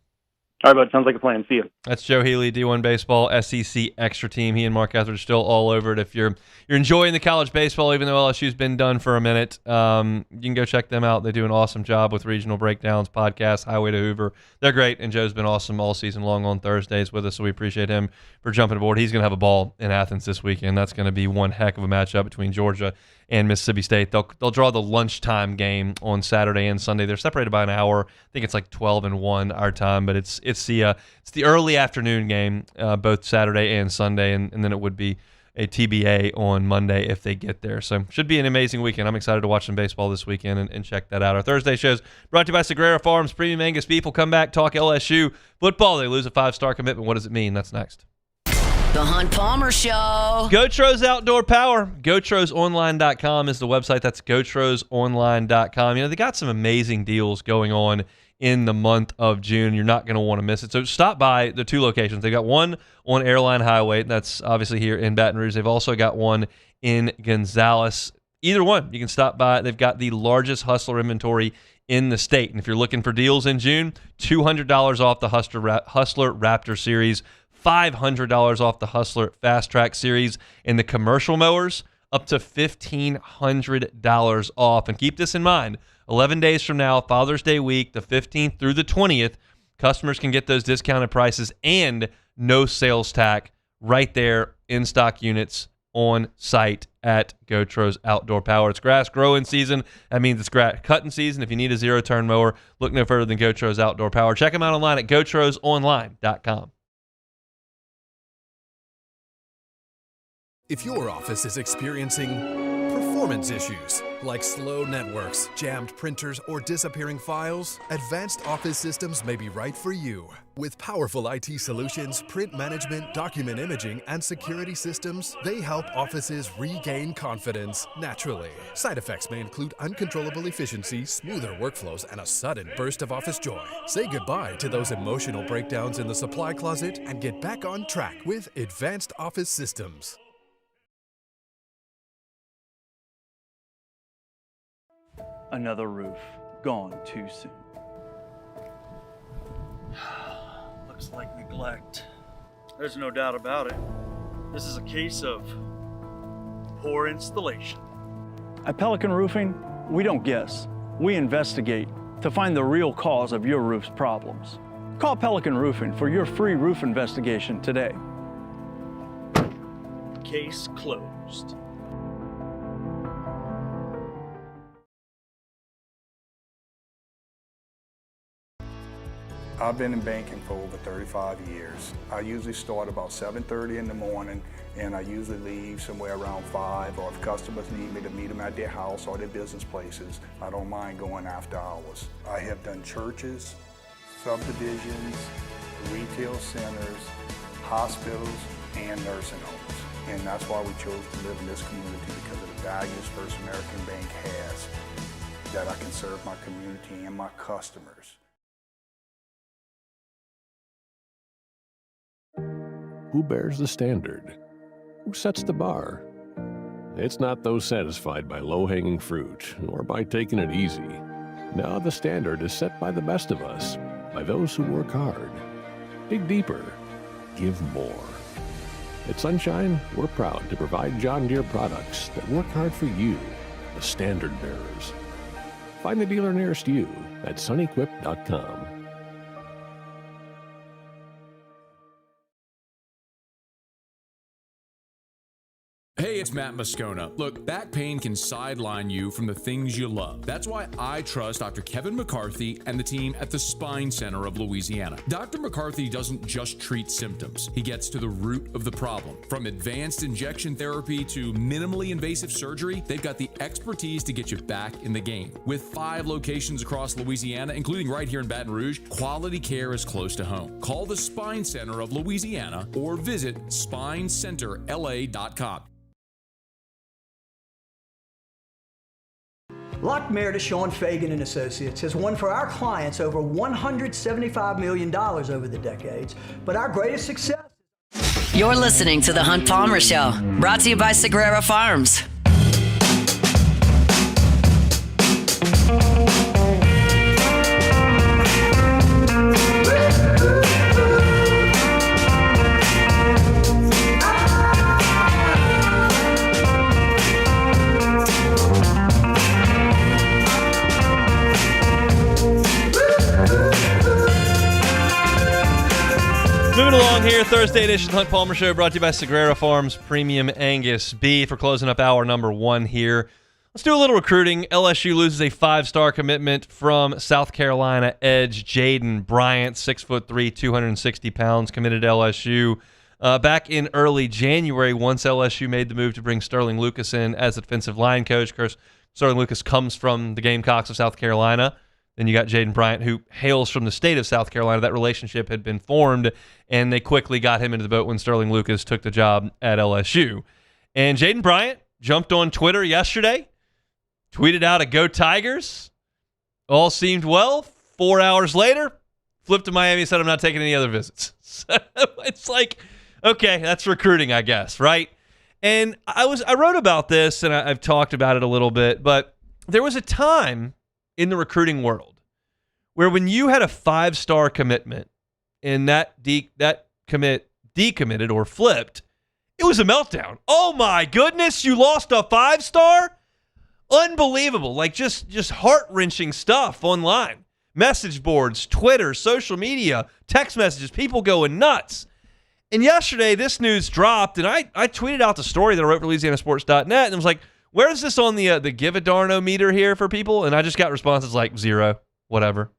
All right, bud. Sounds like a plan. See you. That's Joe Healy, D1 Baseball, SEC Extra Team. He and Mark Etheridge still all over it. If you're enjoying the college baseball, even though LSU's been done for a minute, you can go check them out. They do an awesome job with Regional Breakdowns, podcast, Highway to Hoover. They're great, and Joe's been awesome all season long on Thursdays with us, so we appreciate him for jumping aboard. He's going to have a ball in Athens this weekend. That's going to be one heck of a matchup between Georgia and Mississippi State. They'll draw the lunchtime game on Saturday and Sunday. They're separated by an hour. I think it's like 12 and 1 our time, but it's the early afternoon game, both Saturday and Sunday, and then it would be a TBA on Monday if they get there. So should be an amazing weekend. I'm excited to watch some baseball this weekend and check that out. Our Thursday shows brought to you by Sagrera Farms. Premium Angus beef will come back, talk LSU football. They lose a 5-star commitment. What does it mean? That's next. The Hunt Palmer Show. GoTro's Outdoor Power. GoTrosOnline.com is the website. That's GoTrosOnline.com. They got some amazing deals going on in the month of June. You're not going to want to miss it. So stop by the two locations. They got one on Airline Highway. That's obviously here in Baton Rouge. They've also got one in Gonzales. Either one, you can stop by. They've got the largest Hustler inventory in the state. And if you're looking for deals in June, $200 off the Hustler Raptor Series, $500 off the Hustler Fast Track Series, and the commercial mowers up to $1,500 off. And keep this in mind, 11 days from now, Father's Day week, the 15th through the 20th, customers can get those discounted prices and no sales tax right there in stock units on site at GoTro's Outdoor Power. It's grass growing season. That means it's grass cutting season. If you need a zero-turn mower, look no further than GoTro's Outdoor Power. Check them out online at GoTrosOnline.com. If your office is experiencing performance issues like slow networks, jammed printers, or disappearing files, Advanced Office Systems may be right for you. With powerful IT solutions, print management, document imaging, and security systems, they help offices regain confidence naturally. Side effects may include uncontrollable efficiency, smoother workflows, and a sudden burst of office joy. Say goodbye to those emotional breakdowns in the supply closet and get back on track with Advanced Office Systems. Another roof gone too soon. Looks like neglect. There's no doubt about it. This is a case of poor installation. At Pelican Roofing, we don't guess. We investigate to find the real cause of your roof's problems. Call Pelican Roofing for your free roof investigation today. Case closed. I've been in banking for over 35 years. I usually start about 7:30 in the morning, and I usually leave somewhere around 5, or if customers need me to meet them at their house or their business places, I don't mind going after hours. I have done churches, subdivisions, retail centers, hospitals, and nursing homes. And that's why we chose to live in this community, because of the values First American Bank has, that I can serve my community and my customers. Who bears the standard? Who sets the bar? It's not those satisfied by low-hanging fruit or by taking it easy. Now the standard is set by the best of us, by those who work hard. Dig deeper. Give more. At Sunshine, we're proud to provide John Deere products that work hard for you, the standard bearers. Find the dealer nearest you at sunequip.com. Hey, it's Matt Moscona. Look, back pain can sideline you from the things you love. That's why I trust Dr. Kevin McCarthy and the team at the Spine Center of Louisiana. Dr. McCarthy doesn't just treat symptoms. He gets to the root of the problem. From advanced injection therapy to minimally invasive surgery, they've got the expertise to get you back in the game. With 5 locations across Louisiana, including right here in Baton Rouge, quality care is close to home. Call the Spine Center of Louisiana or visit spinecenterla.com. Lock Meredith, Sean Fagan and Associates has won for our clients over $175 million over the decades, but our greatest success... You're listening to The Hunt Palmer Show, brought to you by Sagrera Farms. Moving along here, Thursday edition Hunt Palmer Show brought to you by Sagrera Farms Premium Angus Beef. We're closing up hour number 1 here. Let's do a little recruiting. LSU loses a 5-star commitment from South Carolina edge Jaden Bryant, 6'3", 260 pounds, committed to LSU. Back in early January, once LSU made the move to bring Sterling Lucas in as a defensive line coach. Of course, Sterling Lucas comes from the Gamecocks of South Carolina. Then you got Jaden Bryant, who hails from the state of South Carolina. That relationship had been formed, and they quickly got him into the boat when Sterling Lucas took the job at LSU. And Jaden Bryant jumped on Twitter yesterday, tweeted out a "Go Tigers." All seemed well. 4 hours later, flipped to Miami, said, "I'm not taking any other visits." So it's like, okay, that's recruiting, I guess, right? And I wrote about this, and I've talked about it a little bit, but there was a time in the recruiting world where when you had a 5-star commitment and that commit decommitted or flipped, it was a meltdown. Oh my goodness, you lost a 5-star? Unbelievable. Like just heart-wrenching stuff online. Message boards, Twitter, social media, text messages, people going nuts. And yesterday, this news dropped, and I tweeted out the story that I wrote for LouisianaSports.net, and it was like, where's this on the give a darno meter here for people? And I just got responses like 0, whatever.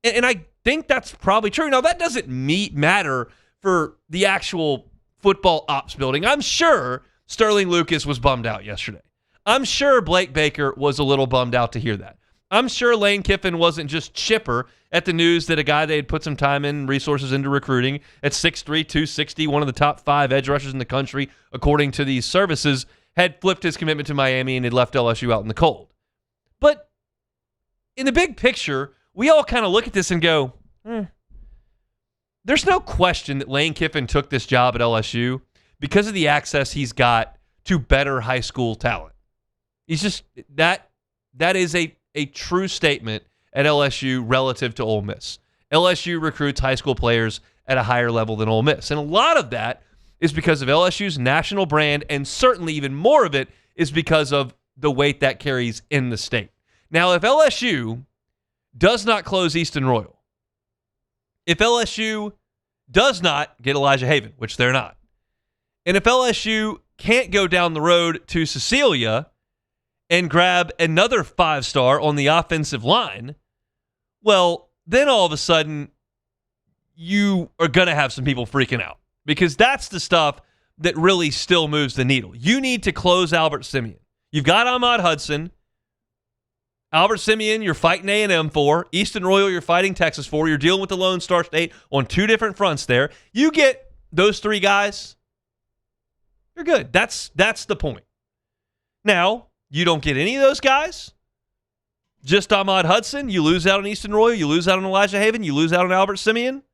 And I think that's probably true. Now, that doesn't matter for the actual football ops building. I'm sure Sterling Lucas was bummed out yesterday. I'm sure Blake Baker was a little bummed out to hear that. I'm sure Lane Kiffin wasn't just chipper at the news that a guy they had put some time and resources into recruiting at 6'3", 260, one of the top 5 edge rushers in the country, according to these services, had flipped his commitment to Miami and had left LSU out in the cold. But in the big picture, we all kind of look at this and go, there's no question that Lane Kiffin took this job at LSU because of the access he's got to better high school talent. He's just, that is a true statement at LSU relative to Ole Miss. LSU recruits high school players at a higher level than Ole Miss. And a lot of that is because of LSU's national brand, and certainly even more of it is because of the weight that carries in the state. Now, if LSU does not close Easton Royal, if LSU does not get Elijah Haven, which they're not, and if LSU can't go down the road to Cecilia and grab another 5-star on the offensive line, well, then all of a sudden you are going to have some people freaking out. Because that's the stuff that really still moves the needle. You need to close Albert Simeon. You've got Ahmad Hudson. Albert Simeon, you're fighting A&M for. Easton Royal, you're fighting Texas for. You're dealing with the Lone Star State on 2 different fronts there. You get those 3 guys, you're good. That's the point. Now, you don't get any of those guys. Just Ahmad Hudson. You lose out on Easton Royal. You lose out on Elijah Haven. You lose out on Albert Simeon.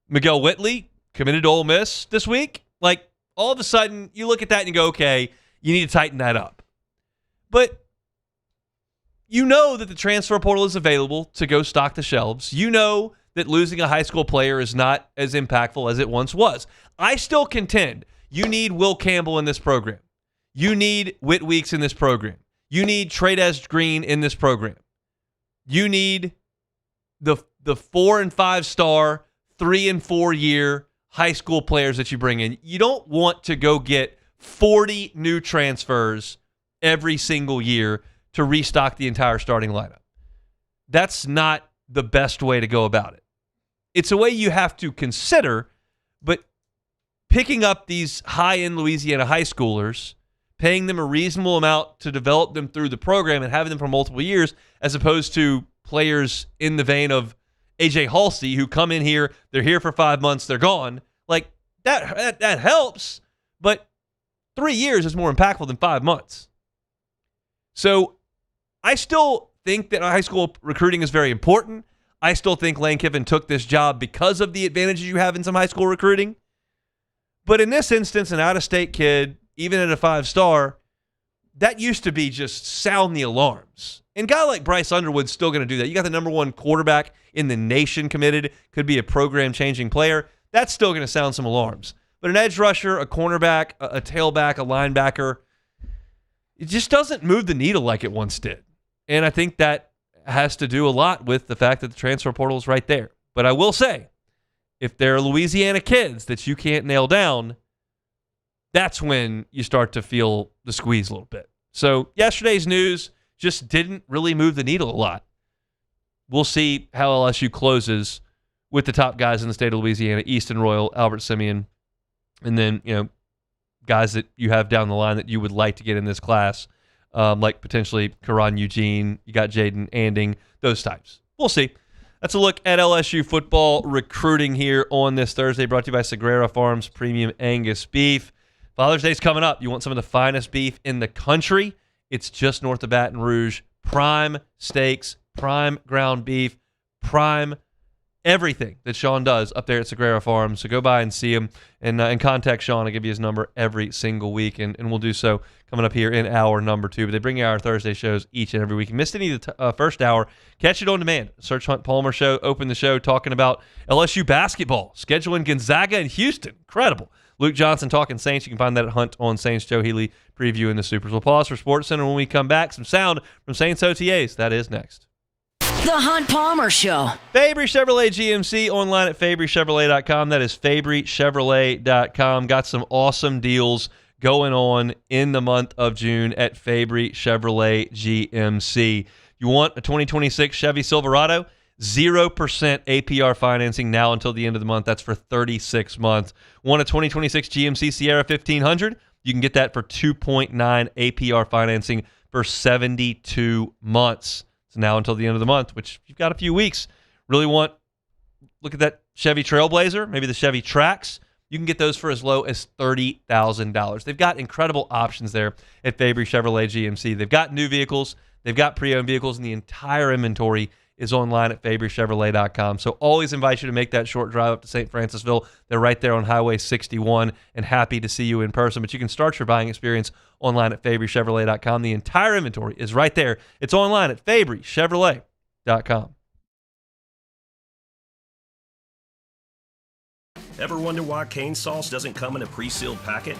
Miguel Whitley committed to Ole Miss this week. Like, all of a sudden, you look at that and you go, okay, you need to tighten that up. But you know that the transfer portal is available to go stock the shelves. You know that losing a high school player is not as impactful as it once was. I still contend you need Will Campbell in this program. You need Whit Weeks in this program. You need Tradez Green in this program. You need the 4 and 5 star, 3 and 4 year high school players that you bring in. You don't want to go get 40 new transfers every single year to restock the entire starting lineup. That's not the best way to go about it. It's a way you have to consider, but picking up these high-end Louisiana high schoolers, paying them a reasonable amount to develop them through the program and having them for multiple years, as opposed to players in the vein of AJ Halsey who come in here, they're here for 5 months, they're gone. Like, that helps, but 3 years is more impactful than 5 months. So I still think that high school recruiting is very important. I still think Lane Kiffin took this job because of the advantages you have in some high school recruiting. But in this instance, an out-of-state kid, even at a 5-star, that used to be just sound the alarms. And a guy like Bryce Underwood's still going to do that. You got the number 1 quarterback in the nation committed, could be a program-changing player. That's still going to sound some alarms. But an edge rusher, a cornerback, a tailback, a linebacker, it just doesn't move the needle like it once did. And I think that has to do a lot with the fact that the transfer portal is right there. But I will say, if there are Louisiana kids that you can't nail down, that's when you start to feel the squeeze a little bit. So yesterday's news just didn't really move the needle a lot. We'll see how LSU closes with the top guys in the state of Louisiana, Easton Royal, Albert Simeon, and then, guys that you have down the line that you would like to get in this class, like potentially Karan Eugene, you got Jaden Anding, those types. We'll see. That's a look at LSU football recruiting here on this Thursday, brought to you by Sagrera Farms Premium Angus Beef. Father's Day's coming up. You want some of the finest beef in the country? It's just north of Baton Rouge. Prime steaks, prime ground beef, prime everything that Sean does up there at Sagrera Farms. So go by and see him and contact Sean. I'll give you his number every single week, and we'll do so coming up here in hour number 2. But they bring you our Thursday shows each and every week. If you missed any of the first hour, catch it on demand. Search Hunt Palmer Show. Open the show talking about LSU basketball. Scheduling Gonzaga and Houston. Incredible. Luke Johnson talking Saints. You can find that at Hunt on Saints. Joe Healy previewing the Supers. We'll pause for Sports Center. When we come back, some sound from Saints OTAs. That is next. The Hunt Palmer Show. Fabry Chevrolet GMC online at FabryChevrolet.com. That is FabryChevrolet.com. Got some awesome deals going on in the month of June at Fabry Chevrolet GMC. You want a 2026 Chevy Silverado? 0% APR financing now until the end of the month. That's for 36 months. Want a 2026 GMC Sierra 1500? You can get that for 2.9 APR financing for 72 months. So now until the end of the month, which you've got a few weeks. Really look at that Chevy Trailblazer, maybe the Chevy Trax. You can get those for as low as $30,000. They've got incredible options there at Fabry Chevrolet GMC. They've got new vehicles. They've got pre-owned vehicles, and the entire inventory is online at FabryChevrolet.com. So always invite you to make that short drive up to St. Francisville. They're right there on Highway 61, and happy to see you in person. But you can start your buying experience online at FabryChevrolet.com. The entire inventory is right there. It's online at FabryChevrolet.com. Ever wonder why cane sauce doesn't come in a pre-sealed packet?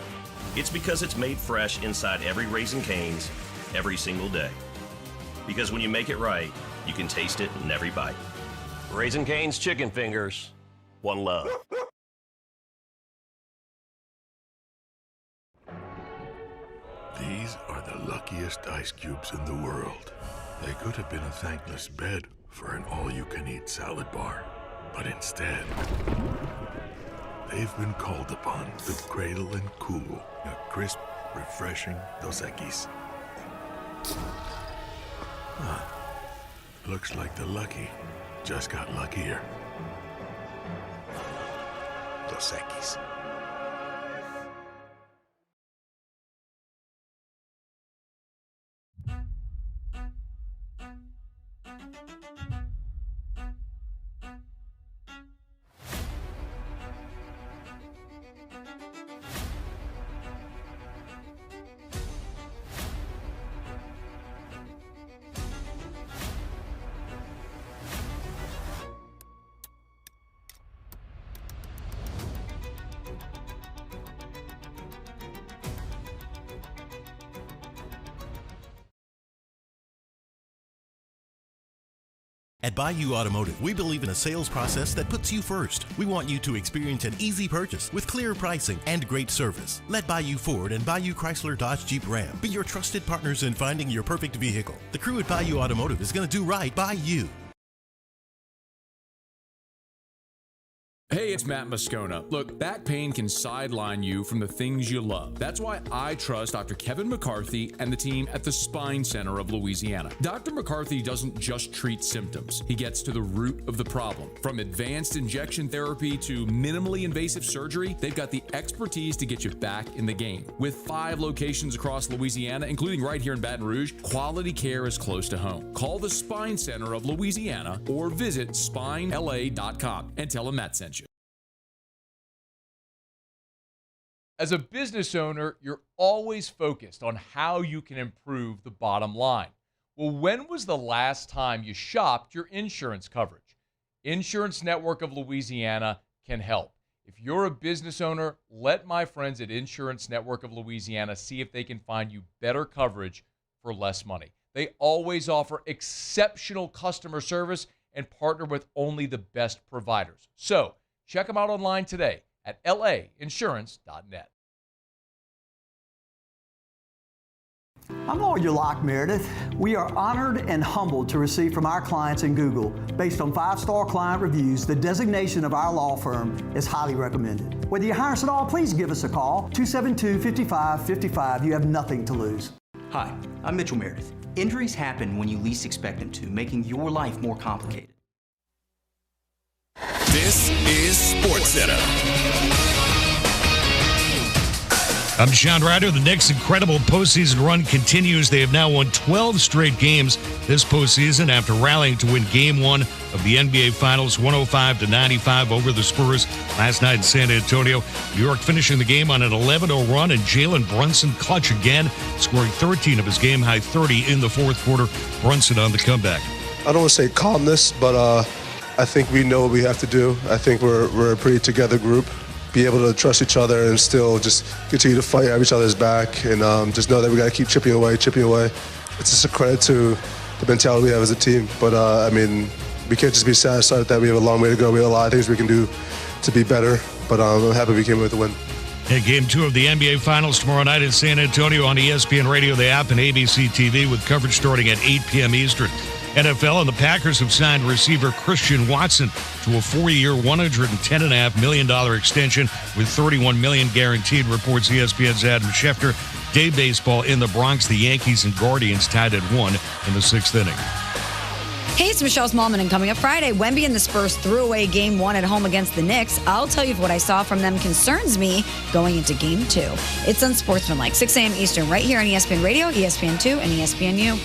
It's because it's made fresh inside every Raising Cane's every single day. Because when you make it right, you can taste it in every bite. Raising Cane's chicken fingers. One love. These are the luckiest ice cubes in the world. They could have been a thankless bed for an all-you-can-eat salad bar. But instead, they've been called upon to cradle and cool a crisp, refreshing Dos Equis. Looks like the lucky just got luckier. Dos Equis. At Bayou Automotive, we believe in a sales process that puts you first. We want you to experience an easy purchase with clear pricing and great service. Let Bayou Ford and Bayou Chrysler Dodge Jeep Ram be your trusted partners in finding your perfect vehicle. The crew at Bayou Automotive is going to do right by you. Hey, it's Matt Moscona. Look, back pain can sideline you from the things you love. That's why I trust Dr. Kevin McCarthy and the team at the Spine Center of Louisiana. Dr. McCarthy doesn't just treat symptoms. He gets to the root of the problem. From advanced injection therapy to minimally invasive surgery, they've got the expertise to get you back in the game. With 5 locations across Louisiana, including right here in Baton Rouge, quality care is close to home. Call the Spine Center of Louisiana or visit spinela.com and tell them Matt sent you. As a business owner, you're always focused on how you can improve the bottom line. Well, when was the last time you shopped your insurance coverage? Insurance Network of Louisiana can help. If you're a business owner, let my friends at Insurance Network of Louisiana see if they can find you better coverage for less money. They always offer exceptional customer service and partner with only the best providers. So check them out online today at lainsurance.net. I'm Lawyer Locke Meredith. We are honored and humbled to receive from our clients in Google, based on 5-star client reviews, the designation of our law firm is highly recommended. Whether you hire us at all, please give us a call, 272-5555. You have nothing to lose. Hi, I'm Mitchell Meredith. Injuries happen when you least expect them to, making your life more complicated. This is SportsCenter. I'm Sean Ryder. The Knicks' incredible postseason run continues. They have now won 12 straight games this postseason after rallying to win Game 1 of the NBA Finals 105-95 over the Spurs last night in San Antonio. New York finishing the game on an 11-0 run, and Jalen Brunson clutch again, scoring 13 of his game-high 30 in the fourth quarter. Brunson on the comeback. I don't want to say calmness, but I think we know what we have to do. I think we're a pretty together group. Be able to trust each other and still just continue to fight at each other's back, and just know that we got to keep chipping away. It's just a credit to the mentality we have as a team. But I mean, we can't just be satisfied that we have a long way to go. We have a lot of things we can do to be better. But I'm happy we came with the win. And Game 2 of the NBA Finals tomorrow night in San Antonio on ESPN Radio, the app, and ABC TV, with coverage starting at 8 p.m. Eastern. NFL and the Packers have signed receiver Christian Watson to a 4-year, $110.5 million extension with $31 million guaranteed, reports ESPN's Adam Schefter. Day baseball in the Bronx. The Yankees and Guardians tied at 1 in the 6th inning. Hey, it's Michelle Smallman, and coming up Friday, Wemby and the Spurs threw away Game 1 at home against the Knicks. I'll tell you if what I saw from them concerns me going into Game 2. It's Unsportsmanlike, 6 a.m. Eastern, right here on ESPN Radio, ESPN2, and ESPNU.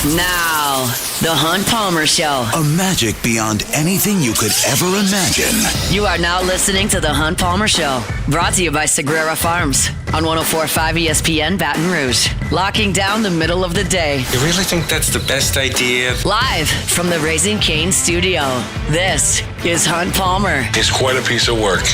Now, the Hunt Palmer Show. A magic beyond anything you could ever imagine. You are now listening to the Hunt Palmer Show, brought to you by Sagrera Farms on 104.5 ESPN Baton Rouge. Locking down the middle of the day. You really think that's the best idea? Live from the Raising Cane studio, this is Hunt Palmer. It's quite a piece of work.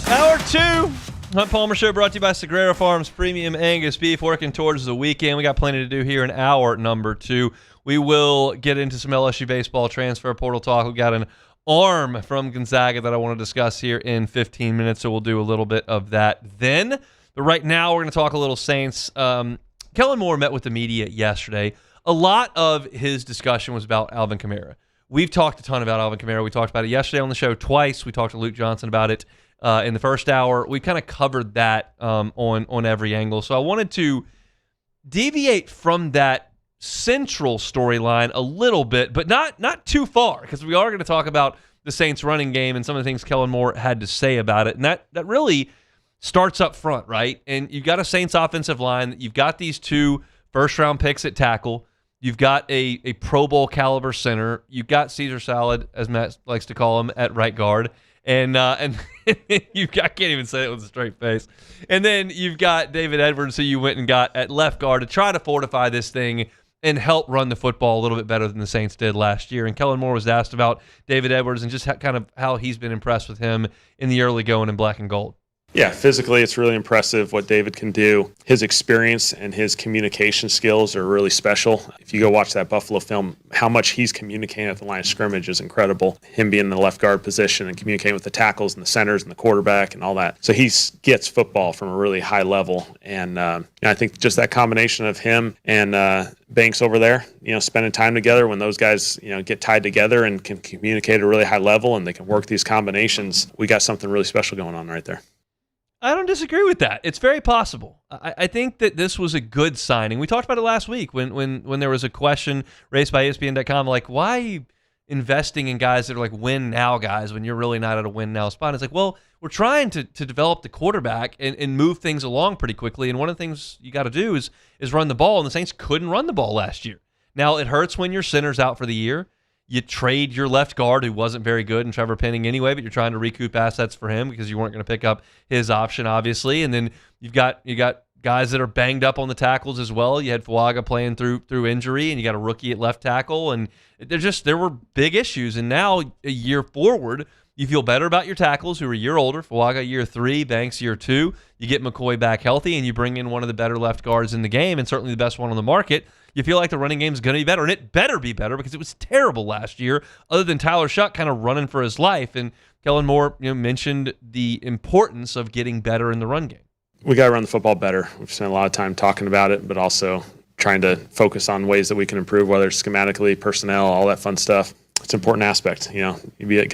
Hour 2, Hunt Palmer Show, brought to you by Sagrera Farms Premium Angus Beef. Working towards the weekend. We got plenty to do here in hour number 2. We will get into some LSU baseball transfer portal talk. We got an arm from Gonzaga that I want to discuss here in 15 minutes, so we'll do a little bit of that then. But right now, we're going to talk a little Saints. Kellen Moore met with the media yesterday. A lot of his discussion was about Alvin Kamara. We've talked a ton about Alvin Kamara. We talked about it yesterday on the show twice. We talked to Luke Johnson about it in the first hour. We kind of covered that on every angle. So I wanted to deviate from that central storyline a little bit, but not too far, because we are going to talk about the Saints running game and some of the things Kellen Moore had to say about it. And that really starts up front, right? And you've got a Saints offensive line. You've got these 2 first-round picks at tackle. You've got a Pro Bowl caliber center. You've got Caesar Salad, as Matt likes to call him, at right guard. And you've got, I can't even say it with a straight face. And then you've got David Edwards, who you went and got at left guard to try to fortify this thing and help run the football a little bit better than the Saints did last year. And Kellen Moore was asked about David Edwards and just kind of how he's been impressed with him in the early going in black and gold. Yeah, physically it's really impressive what David can do. His experience and his communication skills are really special. If you go watch that Buffalo film, how much he's communicating at the line of scrimmage is incredible. Him being in the left guard position and communicating with the tackles and the centers and the quarterback and all that. So he gets football from a really high level. And I think just that combination of him and Banks over there, spending time together, when those guys, get tied together and can communicate at a really high level and they can work these combinations, we got something really special going on right there. I don't disagree with that. It's very possible. I think that this was a good signing. We talked about it last week when there was a question raised by ESPN.com, like, why are you investing in guys that are like win now guys when you're really not at a win now spot? It's like, well, we're trying to develop the quarterback and move things along pretty quickly. And one of the things you got to do is run the ball. And the Saints couldn't run the ball last year. Now, it hurts when your center's out for the year. You trade your left guard, who wasn't very good, and Trevor Penning anyway, but you're trying to recoup assets for him because you weren't going to pick up his option, obviously. And then you got guys that are banged up on the tackles as well. You had Fuaga playing through injury, and you got a rookie at left tackle, and there were big issues. And now, a year forward, you feel better about your tackles, who are a year older. Fuaga year 3, Banks year 2. You get McCoy back healthy, and you bring in one of the better left guards in the game, and certainly the best one on the market. You feel like the running game is going to be better, and it better be better because it was terrible last year, other than Tyler Shuck kind of running for his life. And Kellen Moore mentioned the importance of getting better in the run game. We got to run the football better. We've spent a lot of time talking about it, but also trying to focus on ways that we can improve, whether it's schematically, personnel, all that fun stuff. It's an important aspect. You got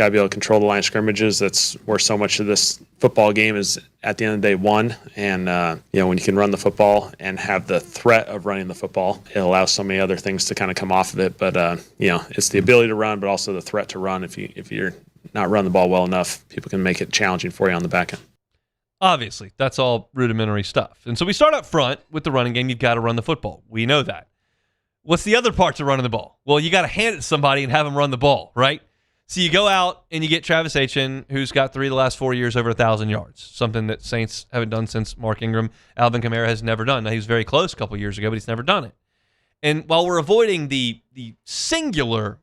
to be able to control the line of scrimmages. That's where so much of this football game is at the end of the day won. And, when you can run the football and have the threat of running the football, it allows so many other things to kind of come off of it. But, it's the ability to run, but also the threat to run. If you're not running the ball well enough, people can make it challenging for you on the back end. Obviously, that's all rudimentary stuff. And so we start up front with the running game. You've got to run the football. We know that. What's the other part to running the ball? Well, you got to hand it to somebody and have them run the ball, right? So you go out and you get Travis Etienne, who's got 3 of the last 4 years over 1,000 yards, something that Saints haven't done since Mark Ingram. Alvin Kamara has never done. Now, he was very close a couple years ago, but he's never done it. And while we're avoiding the singular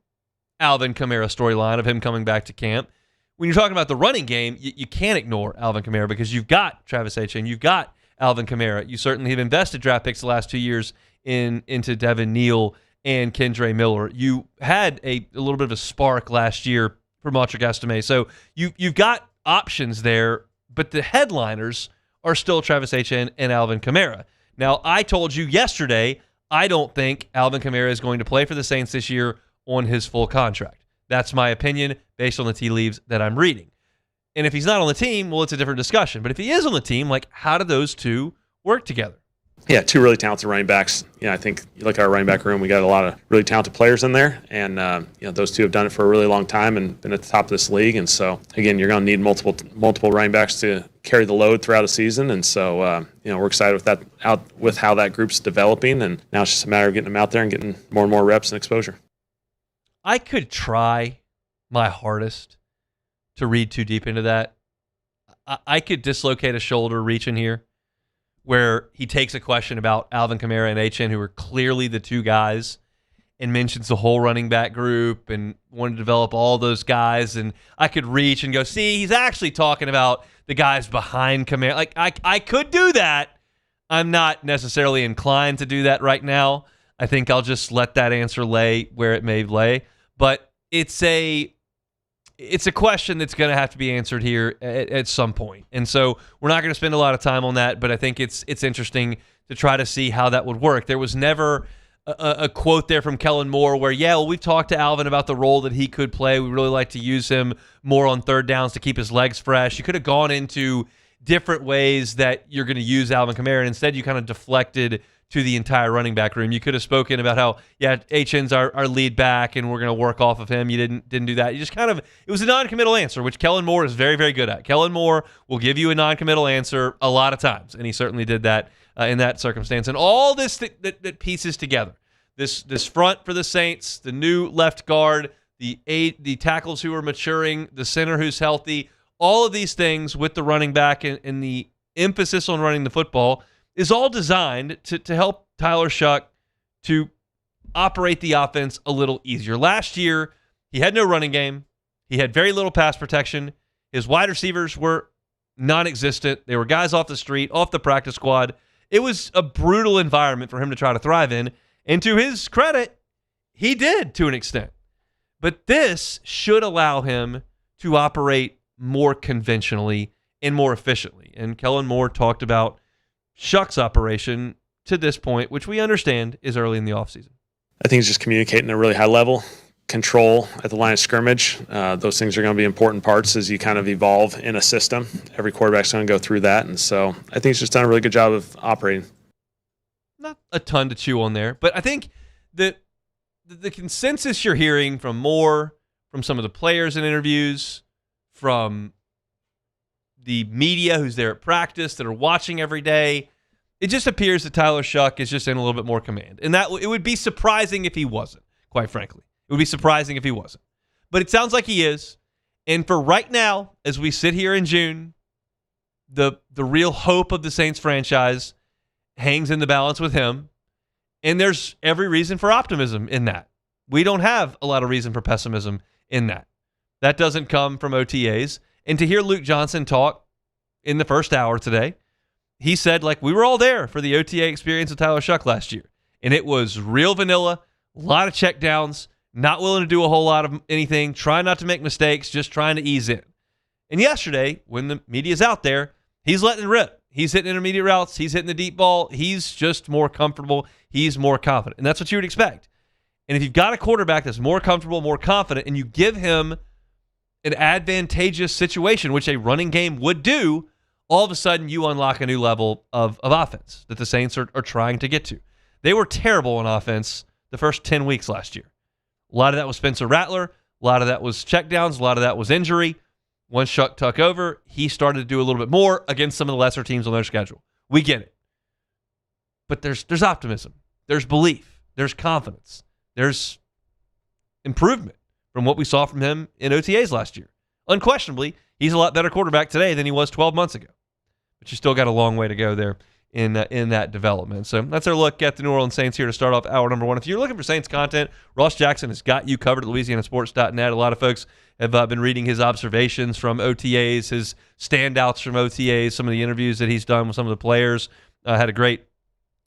Alvin Kamara storyline of him coming back to camp, when you're talking about the running game, you can't ignore Alvin Kamara because you've got Travis Etienne, you've got Alvin Kamara. You certainly have invested draft picks the last 2 years into Devin Neal and Kendre Miller. You had a little bit of a spark last year for Montreux Estime. So you've got options there, but the headliners are still Travis Etienne and Alvin Kamara. Now, I told you yesterday, I don't think Alvin Kamara is going to play for the Saints this year on his full contract. That's my opinion based on the tea leaves that I'm reading. And if he's not on the team, well, it's a different discussion. But if he is on the team, how do those two work together? Yeah, 2 really talented running backs. I think you look at our running back room, we got a lot of really talented players in there. And, those 2 have done it for a really long time and been at the top of this league. And so, again, you're going to need multiple running backs to carry the load throughout a season. And so, we're excited with how that group's developing. And now it's just a matter of getting them out there and getting more and more reps and exposure. I could try my hardest to read too deep into that. I could dislocate a shoulder reaching here, where he takes a question about Alvin Kamara and Etienne, who are clearly the 2 guys, and mentions the whole running back group and wanted to develop all those guys. And I could reach and go, see, he's actually talking about the guys behind Kamara. I could do that. I'm not necessarily inclined to do that right now. I think I'll just let that answer lay where it may lay. But it's a question that's going to have to be answered here at some point. And so we're not going to spend a lot of time on that, but I think it's interesting to try to see how that would work. There was never a quote there from Kellen Moore where, we've talked to Alvin about the role that he could play. We really like to use him more on third downs to keep his legs fresh. You could have gone into different ways that you're going to use Alvin Kamara, and instead you kind of deflected to the entire running back room. You could have spoken about how, Etienne's our lead back and we're going to work off of him. You didn't do that. You just it was a non-committal answer, which Kellen Moore is very, very good at. Kellen Moore will give you a non-committal answer a lot of times, and he certainly did that in that circumstance. And all this that pieces together, this front for the Saints, the new left guard, the tackles who are maturing, the center who's healthy, all of these things with the running back and the emphasis on running the football is all designed to help Tyler Shuck to operate the offense a little easier. Last year, he had no running game. He had very little pass protection. His wide receivers were non-existent. They were guys off the street, off the practice squad. It was a brutal environment for him to try to thrive in. And to his credit, he did to an extent. But this should allow him to operate more conventionally and more efficiently. And Kellen Moore talked about Shuck's operation to this point, which we understand is early in the offseason. I think it's just communicating at a really high level, control at the line of scrimmage. Those things are going to be important parts as you kind of evolve in a system. Every quarterback's going to go through that. And so I think he's just done a really good job of operating. Not a ton to chew on there, but I think that the consensus you're hearing from Moore, from some of the players in interviews, from the media who's there at practice that are watching every day, it just appears that Tyler Shuck is just in a little bit more command. And that it would be surprising if he wasn't, quite frankly. It would be surprising if he wasn't. But it sounds like he is. And for right now, as we sit here in June, the real hope of the Saints franchise hangs in the balance with him. And there's every reason for optimism in that. We don't have a lot of reason for pessimism in that. That doesn't come from OTAs. And to hear Luke Johnson talk in the first hour today, he said, like, we were all there for the OTA experience of Tyler Shuck last year. And it was real vanilla, a lot of checkdowns, not willing to do a whole lot of anything, trying not to make mistakes, just trying to ease in. And yesterday, when the media's out there, he's letting it rip. He's hitting intermediate routes. He's hitting the deep ball. He's just more comfortable. He's more confident. And that's what you would expect. And if you've got a quarterback that's more comfortable, more confident, and you give him an advantageous situation, which a running game would do, all of a sudden you unlock a new level of offense that the Saints are trying to get to. They were terrible on offense the first 10 weeks last year. A lot of that was Spencer Rattler. A lot of that was checkdowns. A lot of that was injury. Once Shuck took over, he started to do a little bit more against some of the lesser teams on their schedule. We get it. But there's optimism. There's belief. There's confidence. There's improvement from what we saw from him in OTAs last year. Unquestionably, he's a lot better quarterback today than he was 12 months ago. But you still got a long way to go there in that development. So that's our look at the New Orleans Saints here to start off hour number one. If you're looking for Saints content, Ross Jackson has got you covered at LouisianaSports.net. A lot of folks have been reading his observations from OTAs, his standouts from OTAs, some of the interviews that he's done with some of the players. Had a great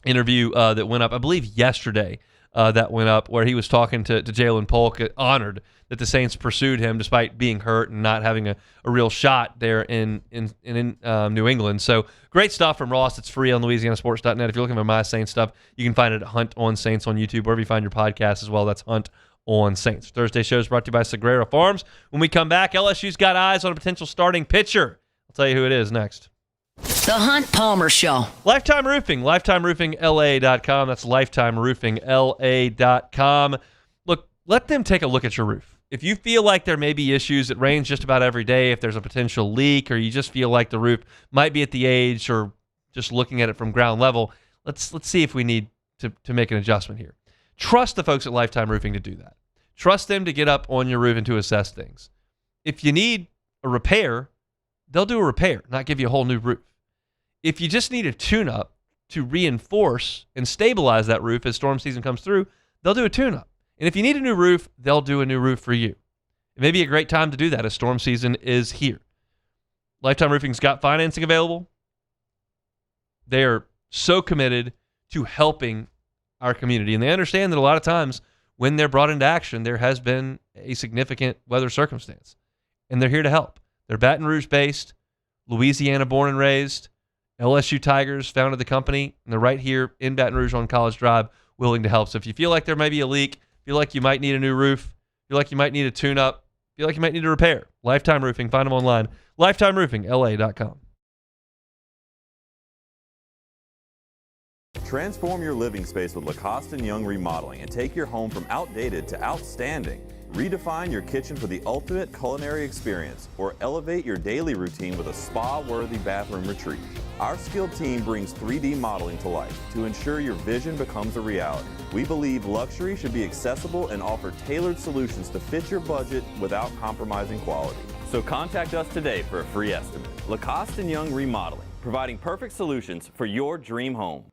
interview that went up, I believe, yesterday. That went up where he was talking to Jalen Polk, honored that the Saints pursued him despite being hurt and not having a real shot there in New England. So great stuff from Ross. It's free on LouisianaSports.net. If you're looking for my Saints stuff, you can find it at Hunt on Saints on YouTube, wherever you find your podcast as well. That's Hunt on Saints. Thursday show is brought to you by Sagrera Farms. When we come back, LSU's got eyes on a potential starting pitcher. I'll tell you who it is next. The Hunt Palmer Show. Lifetime Roofing, lifetimeroofingla.com. That's lifetimeroofingla.com. Look, let them take a look at your roof. If you feel like there may be issues, it rains just about every day, if there's a potential leak, or you just feel like the roof might be at the age, or just looking at it from ground level, let's see if we need to make an adjustment here. Trust the folks at Lifetime Roofing to do that. Trust them to get up on your roof and to assess things. If you need a repair, they'll do a repair, not give you a whole new roof. If you just need a tune-up to reinforce and stabilize that roof as storm season comes through, they'll do a tune-up. And if you need a new roof, they'll do a new roof for you. It may be a great time to do that as storm season is here. Lifetime Roofing's got financing available. They are so committed to helping our community, and they understand that a lot of times when they're brought into action, there has been a significant weather circumstance, and they're here to help. They're Baton Rouge-based, Louisiana born and raised, LSU Tigers founded the company, and they're right here in Baton Rouge on College Drive, willing to help. So if you feel like there may be a leak, feel like you might need a new roof, feel like you might need a tune-up, feel like you might need a repair, Lifetime Roofing, find them online, lifetimeroofingla.com. Transform your living space with Lacoste & Young Remodeling and take your home from outdated to outstanding. Redefine your kitchen for the ultimate culinary experience, or elevate your daily routine with a spa-worthy bathroom retreat. Our skilled team brings 3D modeling to life to ensure your vision becomes a reality. We believe luxury should be accessible and offer tailored solutions to fit your budget without compromising quality. So contact us today for a free estimate. Lacoste & Young Remodeling, providing perfect solutions for your dream home.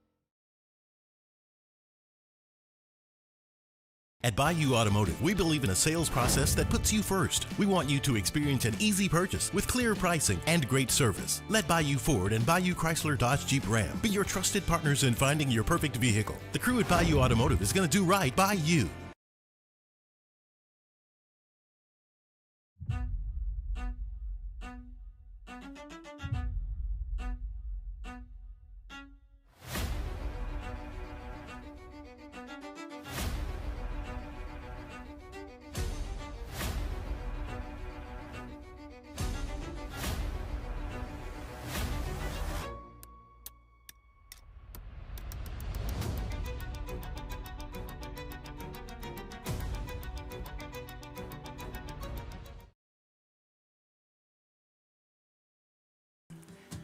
At Bayou Automotive, we believe in a sales process that puts you first. We want you to experience an easy purchase with clear pricing and great service. Let Bayou Ford and Bayou Chrysler Dodge Jeep Ram be your trusted partners in finding your perfect vehicle. The crew at Bayou Automotive is going to do right by you.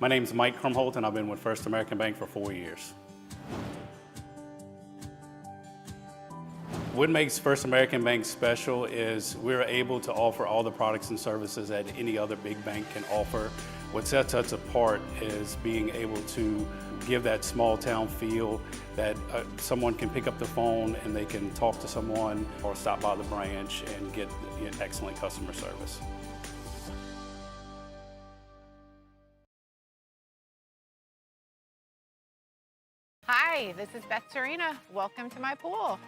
My name is Mike Krumholt, and I've been with First American Bank for 4 years. What makes First American Bank special is we're able to offer all the products and services that any other big bank can offer. What sets us apart is being able to give that small town feel that someone can pick up the phone and they can talk to someone or stop by the branch and get excellent customer service. Hi, this is Beth Serena. Welcome to my pool.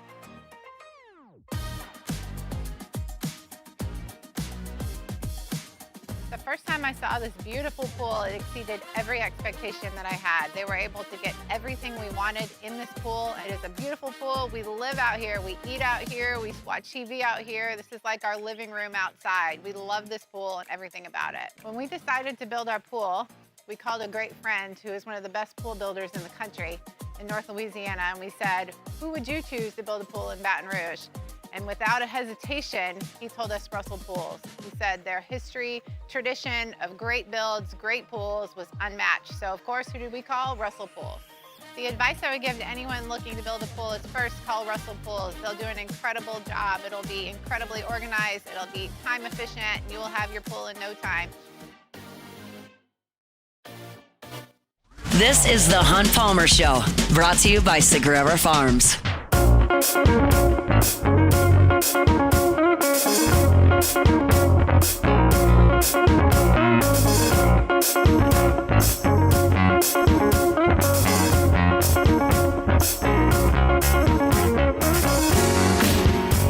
The first time I saw this beautiful pool, it exceeded every expectation that I had. They were able to get everything we wanted in this pool. It is a beautiful pool. We live out here, we eat out here, we watch TV out here. This is like our living room outside. We love this pool and everything about it. When we decided to build our pool, we called a great friend who is one of the best pool builders in the country in North Louisiana, and we said, who would you choose to build a pool in Baton Rouge? And without a hesitation, he told us Russell Pools. He said their history, tradition of great builds, great pools was unmatched. So of course, who did we call? Russell Pools. The advice I would give to anyone looking to build a pool is first call Russell Pools. They'll do an incredible job. It'll be incredibly organized, it'll be time efficient, and you will have your pool in no time. This is the Hunt Palmer Show, brought to you by Sagrera Farms.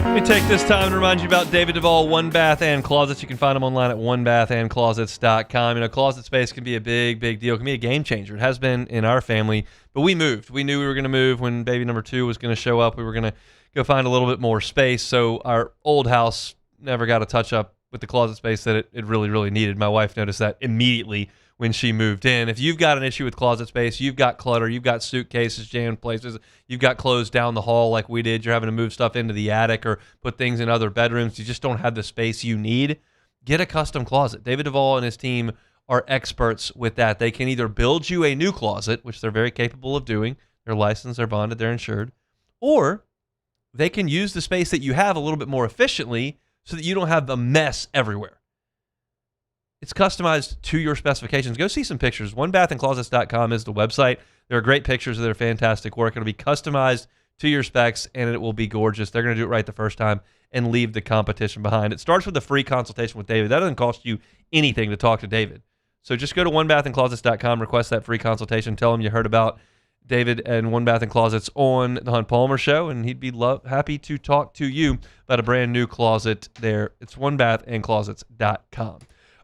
Let me take this time to remind you about David Duvall, One Bath and Closets. You can find them online at onebathandclosets.com. You know, closet space can be a big deal. It can be a game changer. It has been in our family, but we moved. We knew we were going to move when baby number 2 was going to show up. We were going to go find a little bit more space. So our old house never got a touch up with the closet space that it really needed. My wife noticed that immediately when she moved in. If you've got an issue with closet space, you've got clutter, you've got suitcases jammed places, you've got clothes down the hall like we did, you're having to move stuff into the attic or put things in other bedrooms, you just don't have the space you need, get a custom closet. David Duvall and his team are experts with that. They can either build you a new closet, which they're very capable of doing, they're licensed, they're bonded, they're insured, or they can use the space that you have a little bit more efficiently so that you don't have a mess everywhere. It's customized to your specifications. Go see some pictures. OneBathAndClosets.com is the website. There are great pictures of their fantastic work. It'll be customized to your specs, and it will be gorgeous. They're going to do it right the first time and leave the competition behind. It starts with a free consultation with David. That doesn't cost you anything to talk to David. So just go to OneBathAndClosets.com, request that free consultation, tell him you heard about David and One Bath and Closets on the Hunt Palmer Show, and he'd be happy to talk to you about a brand new closet there. It's OneBathAndClosets.com.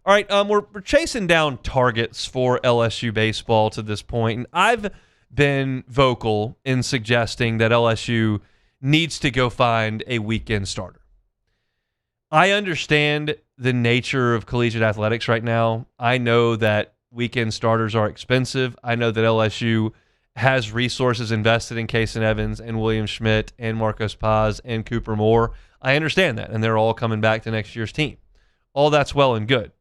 All right, we're chasing down targets for LSU baseball to this point, and I've been vocal in suggesting that LSU needs to go find a weekend starter. I understand the nature of collegiate athletics right now. I know that weekend starters are expensive. I know that LSU has resources invested in Kason Evans and William Schmidt and Marcos Paz and Cooper Moore. I understand that, and they're all coming back to next year's team. All that's well and good.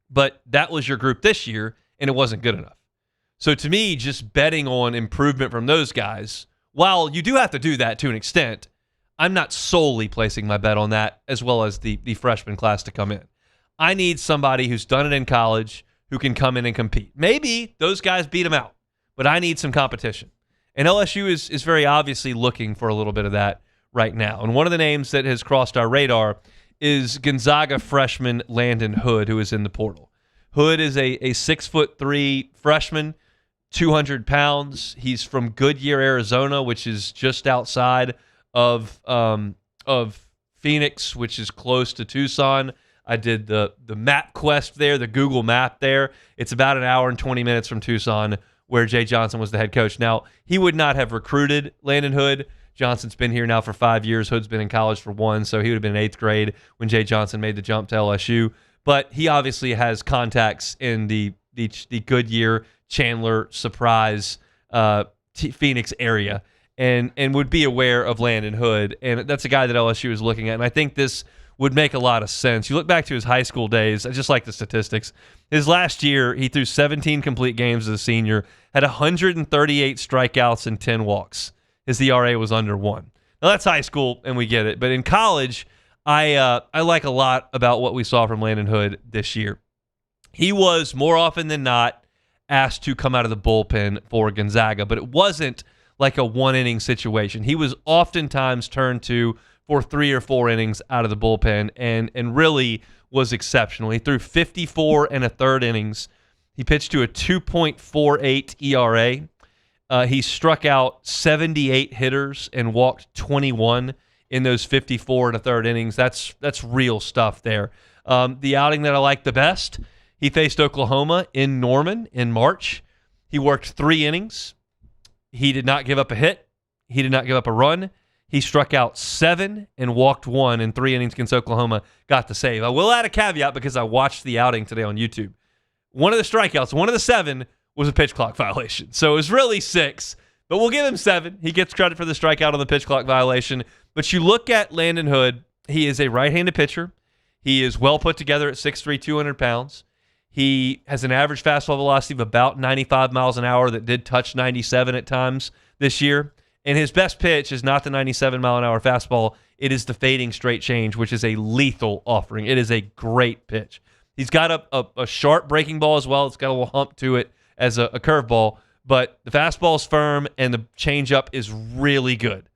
But that was your group this year, and it wasn't good enough. So to me, just betting on improvement from those guys, while you do have to do that to an extent, I'm not solely placing my bet on that, as well as the freshman class to come in. I need somebody who's done it in college who can come in and compete. Maybe those guys beat them out, but I need some competition. And LSU is very obviously looking for a little bit of that right now. And one of the names that has crossed our radar is Gonzaga freshman Landon Hood, who is in the portal. Hood is a 6'3" freshman, 200 pounds. He's from Goodyear, Arizona, which is just outside of Phoenix, which is close to Tucson. I did the map quest there, the Google map there. It's about an hour and 20 minutes from Tucson, where Jay Johnson was the head coach. Now, he would not have recruited Landon Hood. Johnson's been here now for 5 years. Hood's been in college for 1, so he would have been in 8th grade when Jay Johnson made the jump to LSU. But he obviously has contacts in the Goodyear, Chandler, Surprise, Phoenix area, and would be aware of Landon Hood. And that's a guy that LSU is looking at. And I think this would make a lot of sense. You look back to his high school days, I just like the statistics. His last year, he threw 17 complete games as a senior, had 138 strikeouts and 10 walks. His ERA was under 1. Now, that's high school, and we get it. But in college, I like a lot about what we saw from Landon Hood this year. He was, more often than not, asked to come out of the bullpen for Gonzaga, but it wasn't like a one-inning situation. He was oftentimes turned to for 3 or 4 innings out of the bullpen, and really was exceptional. He threw 54 and a third innings. He pitched to a 2.48 ERA. He struck out 78 hitters and walked 21 in those 54 and a third innings. That's real stuff there. The outing that I like the best, he faced Oklahoma in Norman in March. He worked 3 innings. He did not give up a hit. He did not give up a run. He struck out 7 and walked 1 in 3 innings against Oklahoma, got the save. I will add a caveat because I watched the outing today on YouTube. One of the strikeouts, one of the 7, was a pitch clock violation. So it was really 6, but we'll give him 7. He gets credit for the strikeout on the pitch clock violation. But you look at Landon Hood, he is a right-handed pitcher. He is well put together at 6'3", 200 pounds. He has an average fastball velocity of about 95 miles an hour that did touch 97 at times this year. And his best pitch is not the 97-mile-an-hour fastball. It is the fading straight change, which is a lethal offering. It is a great pitch. He's got a sharp breaking ball as well. It's got a little hump to it as a curveball. But the fastball is firm, and the changeup is really good.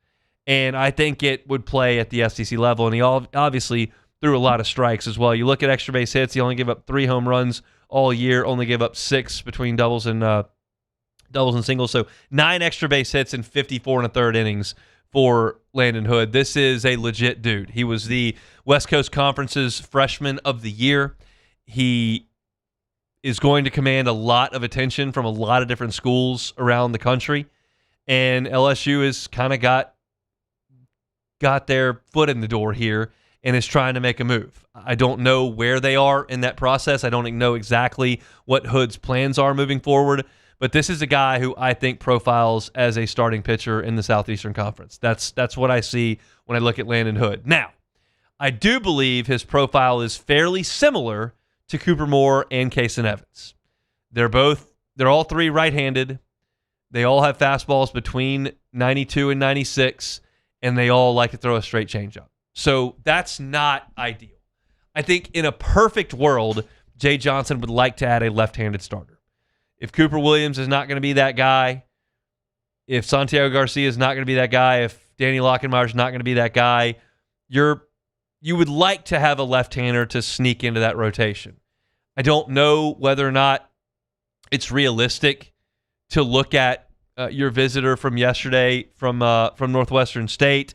And I think it would play at the SEC level. And he obviously threw a lot of strikes as well. You look at extra base hits. He only gave up 3 home runs all year. Only gave up 6 between doubles and singles. So 9 extra base hits in 54 and a third innings for Landon Hood. This is a legit dude. He was the West Coast Conference's Freshman of the Year. He is going to command a lot of attention from a lot of different schools around the country. And LSU has kind of got their foot in the door here and is trying to make a move. I don't know where they are in that process. I don't know exactly what Hood's plans are moving forward. But this is a guy who I think profiles as a starting pitcher in the Southeastern Conference. That's what I see when I look at Landon Hood. Now, I do believe his profile is fairly similar to Cooper Moore and Kason Evans. They're all 3 right-handed. They all have fastballs between 92 and 96, and they all like to throw a straight changeup. So that's not ideal. I think in a perfect world, Jay Johnson would like to add a left-handed starter. If Cooper Williams is not going to be that guy, if Santiago Garcia is not going to be that guy, if Danny Lockenmeyer is not going to be that guy, you would like to have a left-hander to sneak into that rotation. I don't know whether or not it's realistic to look at your visitor from yesterday from Northwestern State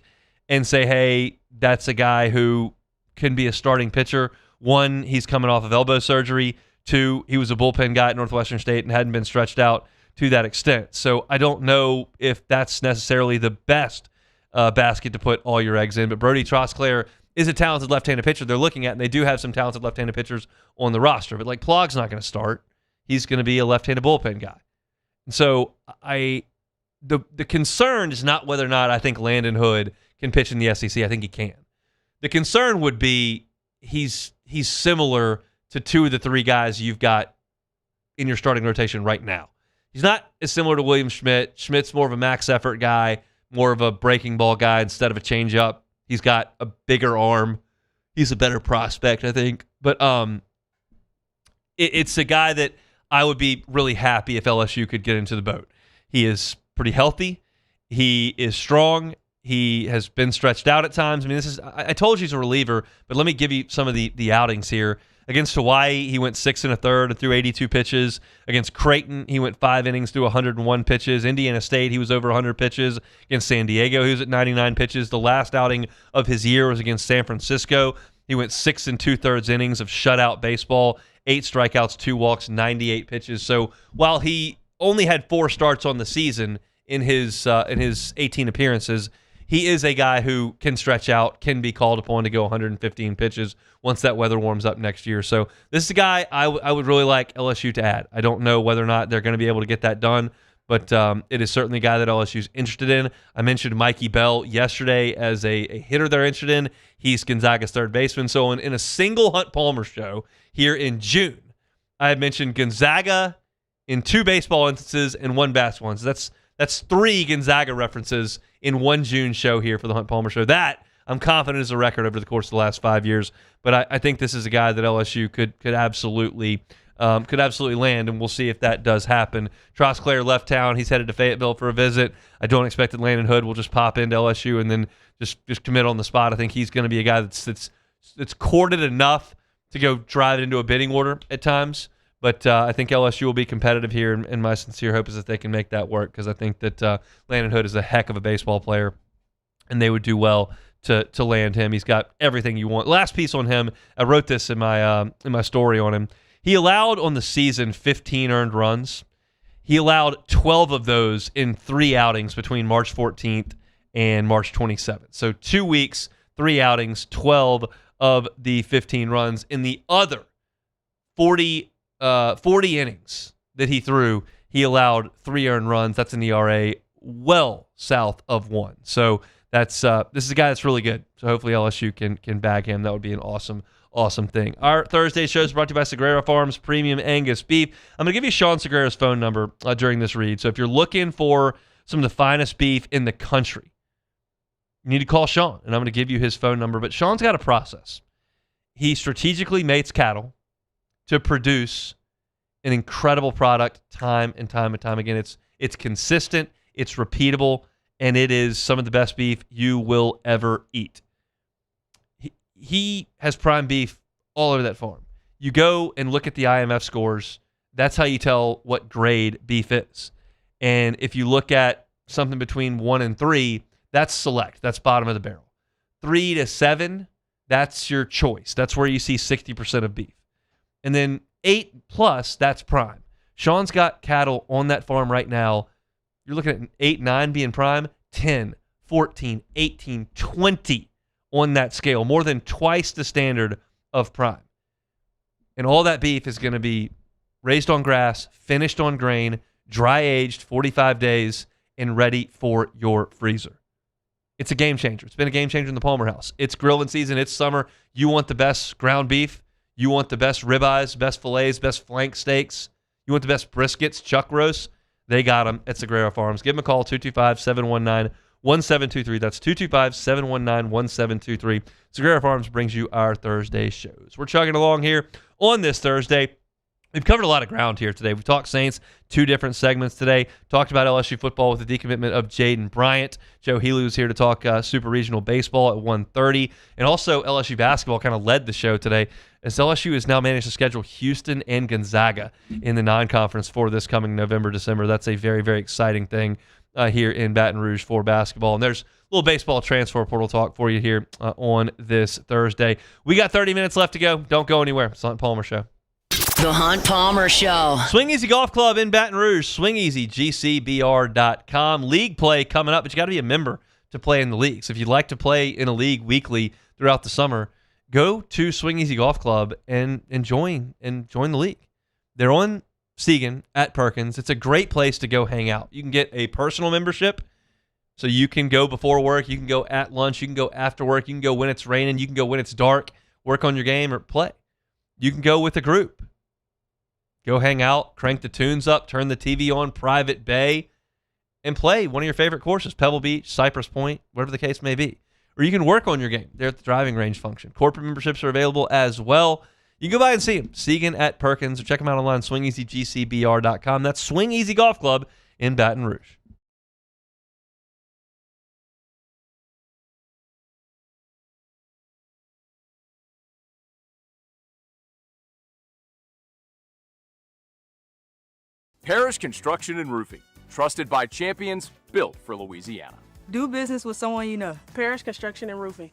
and say, hey, that's a guy who can be a starting pitcher. 1, he's coming off of elbow surgery. 2, he was a bullpen guy at Northwestern State and hadn't been stretched out to that extent. So I don't know if that's necessarily the best basket to put all your eggs in. But Brody Trosclair is a talented left-handed pitcher they're looking at, and they do have some talented left-handed pitchers on the roster. But like Plog's not going to start. He's going to be a left-handed bullpen guy. And so the concern is not whether or not I think Landon Hood can pitch in the SEC. I think he can. The concern would be he's similar to 2 of the 3 guys you've got in your starting rotation right now. He's not as similar to William Schmidt. Schmidt's more of a max effort guy, more of a breaking ball guy instead of a changeup. He's got a bigger arm. He's a better prospect, I think. But it's a guy that I would be really happy if LSU could get into the boat. He is pretty healthy. He is strong. He has been stretched out at times. I mean, I told you he's a reliever, but let me give you some of the outings here. Against Hawaii, he went 6 1/3 and threw 82 pitches. Against Creighton, he went 5 innings, threw 101 pitches. Indiana State, he was over 100 pitches. Against San Diego, he was at 99 pitches. The last outing of his year was against San Francisco. He went 6 2/3 innings of shutout baseball, 8 strikeouts, 2 walks, 98 pitches. So while he only had 4 starts on the season in his 18 appearances, he is a guy who can stretch out, can be called upon to go 115 pitches once that weather warms up next year. So this is a guy I would really like LSU to add. I don't know whether or not they're going to be able to get that done, but it is certainly a guy that LSU is interested in. I mentioned Mikey Bell yesterday as a hitter they're interested in. He's Gonzaga's third baseman. So in a single Hunt Palmer show here in June, I had mentioned Gonzaga in 2 baseball instances and 1 basketball instance. That's 3 Gonzaga references in 1 June show here for the Hunt Palmer Show. That, I'm confident, is a record over the course of the last 5 years. But I think this is a guy that LSU could absolutely land, and we'll see if that does happen. Trosclair left town. He's headed to Fayetteville for a visit. I don't expect that Landon Hood will just pop into LSU and then just commit on the spot. I think he's going to be a guy that's courted enough to go drive it into a bidding order at times. But I think LSU will be competitive here, and my sincere hope is that they can make that work, because I think that Landon Hood is a heck of a baseball player, and they would do well to land him. He's got everything you want. Last piece on him, I wrote this in my story on him. He allowed on the season 15 earned runs. He allowed 12 of those in 3 outings between March 14th and March 27th. So 2 weeks, 3 outings, 12 of the 15 runs. In the other 40 innings that he threw, he allowed 3 earned runs. That's an ERA well south of 1. So this is a guy that's really good. So hopefully LSU can bag him. That would be an awesome thing. Our Thursday show is brought to you by Sagrera Farms Premium Angus Beef. I'm going to give you Sean Sagrera's phone number during this read. So if you're looking for some of the finest beef in the country, you need to call Sean, and I'm going to give you his phone number. But Sean's got a process. He strategically mates cattle to produce an incredible product time and time again. It's consistent, it's repeatable, and it is some of the best beef you will ever eat. He has prime beef all over that farm. You go and look at the IMF scores. That's how you tell what grade beef is. And if you look at something between 1 and 3, that's select. That's bottom of the barrel. 3 to 7, that's your choice. That's where you see 60% of beef. And then 8 plus, that's prime. Sean's got cattle on that farm right now. You're looking at 8, 9 being prime, 10, 14, 18, 20 on that scale, more than twice the standard of prime. And all that beef is going to be raised on grass, finished on grain, dry aged 45 days, and ready for your freezer. It's a game changer. It's been a game changer in the Palmer House. It's grilling season. It's summer. You want the best ground beef. You want the best ribeyes, best fillets, best flank steaks. You want the best briskets, chuck roasts. They got them at Sagrera Farms. Give them a call, 225-719-1723. That's 225-719-1723. Sagrera Farms brings you our Thursday shows. We're chugging along here on this Thursday. We've covered a lot of ground here today. We've talked Saints, 2 different segments today. Talked about LSU football with the decommitment of Jaden Bryant. Joe Healy's here to talk Super Regional Baseball at 1:30. And also LSU basketball kind of led the show today, as LSU has now managed to schedule Houston and Gonzaga in the non-conference for this coming November, December. That's a very, very exciting thing here in Baton Rouge for basketball. And there's a little baseball transfer portal talk for you here on this Thursday. We got 30 minutes left to go. Don't go anywhere. It's the Hunt Palmer Show. The Hunt Palmer Show. Swing Easy Golf Club in Baton Rouge. SwingEasyGCBR.com. League play coming up, but you got to be a member to play in the leagues. If you'd like to play in a league weekly throughout the summer, go to Swing Easy Golf Club and join the league. They're on Segan at Perkins. It's a great place to go hang out. You can get a personal membership, so you can go before work, you can go at lunch, you can go after work, you can go when it's raining, you can go when it's dark, work on your game or play. You can go with a group. Go hang out, crank the tunes up, turn the TV on, Private Bay, and play one of your favorite courses, Pebble Beach, Cypress Point, whatever the case may be. Or you can work on your game there at the driving range function. Corporate memberships are available as well. You can go by and see them. Segan at Perkins, or check them out online, SwingEasyGCBR.com. That's Swing Easy Golf Club in Baton Rouge. Parrish Construction and Roofing. Trusted by champions, built for Louisiana. Do business with someone you know. Parrish Construction and Roofing.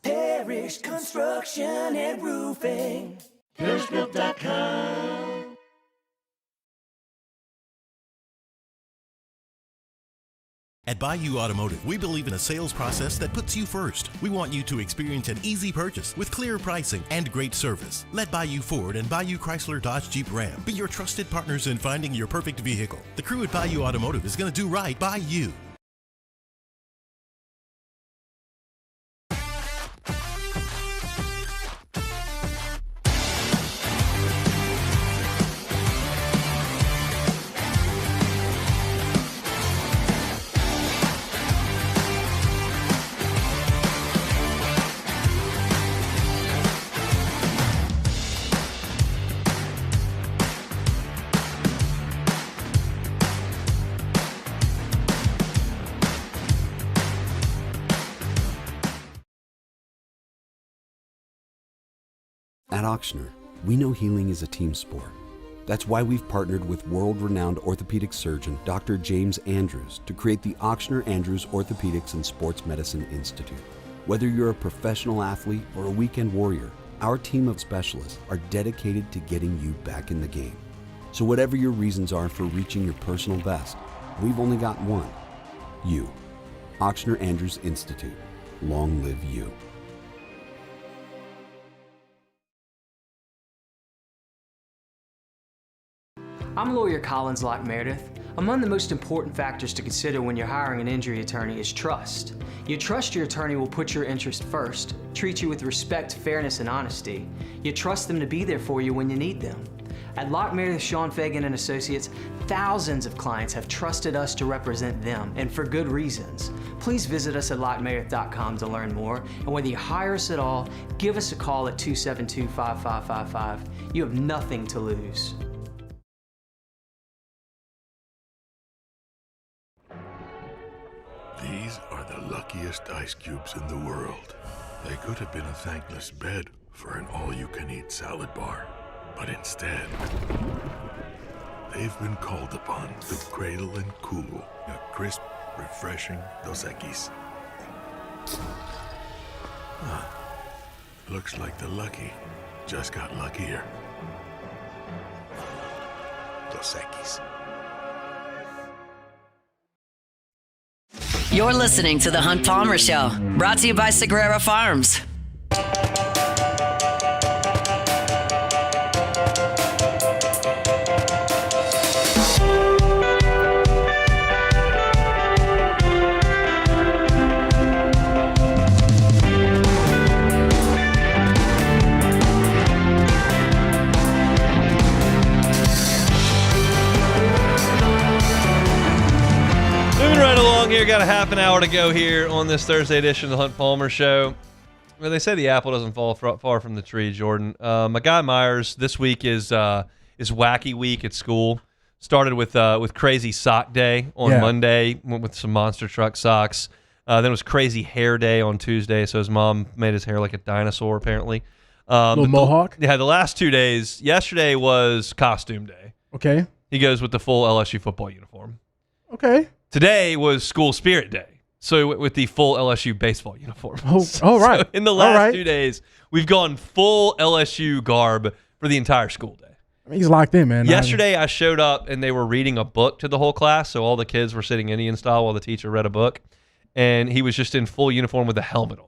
Parrish Construction and Roofing. ParrishBuilt.com. At Bayou Automotive, we believe in a sales process that puts you first. We want you to experience an easy purchase with clear pricing and great service. Let Bayou Ford and Bayou Chrysler Dodge Jeep Ram be your trusted partners in finding your perfect vehicle. The crew at Bayou Automotive is going to do right by you. At Ochsner, we know healing is a team sport. That's why we've partnered with world-renowned orthopedic surgeon Dr. James Andrews to create the Ochsner Andrews Orthopedics and Sports Medicine Institute. Whether you're a professional athlete or a weekend warrior, our team of specialists are dedicated to getting you back in the game. So whatever your reasons are for reaching your personal best, we've only got one: you. Ochsner Andrews Institute. Long live you. I'm lawyer Collins Locke Meredith. Among the most important factors to consider when you're hiring an injury attorney is trust. You trust your attorney will put your interest first, treat you with respect, fairness, and honesty. You trust them to be there for you when you need them. At Locke Meredith, Sean Fagan and Associates, thousands of clients have trusted us to represent them, and for good reasons. Please visit us at LockeMeredith.com to learn more, and whether you hire us at all, give us a call at 272-5555. You have nothing to lose. These are the luckiest ice cubes in the world. They could have been a thankless bed for an all-you-can-eat salad bar. But instead, they've been called upon to cradle and cool a crisp, refreshing Dos Equis. Looks like the lucky just got luckier. Dos Equis. You're listening to The Hunt Palmer Show, brought to you by Sagrera Farms. Here, got a half an hour to go here on this Thursday edition of the Hunt Palmer Show. Well, they say the apple doesn't fall far from the tree, Jordan. My guy Myers, this week is wacky week at school. Started with crazy sock day on Monday, went with some monster truck socks. Then it was crazy hair day on Tuesday, so his mom made his hair like a dinosaur, apparently. Little mohawk? Yeah, the last 2 days. Yesterday was costume day. Okay. He goes with the full LSU football uniform. Okay. Today was school spirit day, so he went with the full LSU baseball uniform. Oh, right. So in the last 2 days, we've gone full LSU garb for the entire school day. He's locked in, man. Yesterday, I showed up, and they were reading a book to the whole class, so all the kids were sitting Indian style while the teacher read a book, and he was just in full uniform with a helmet on.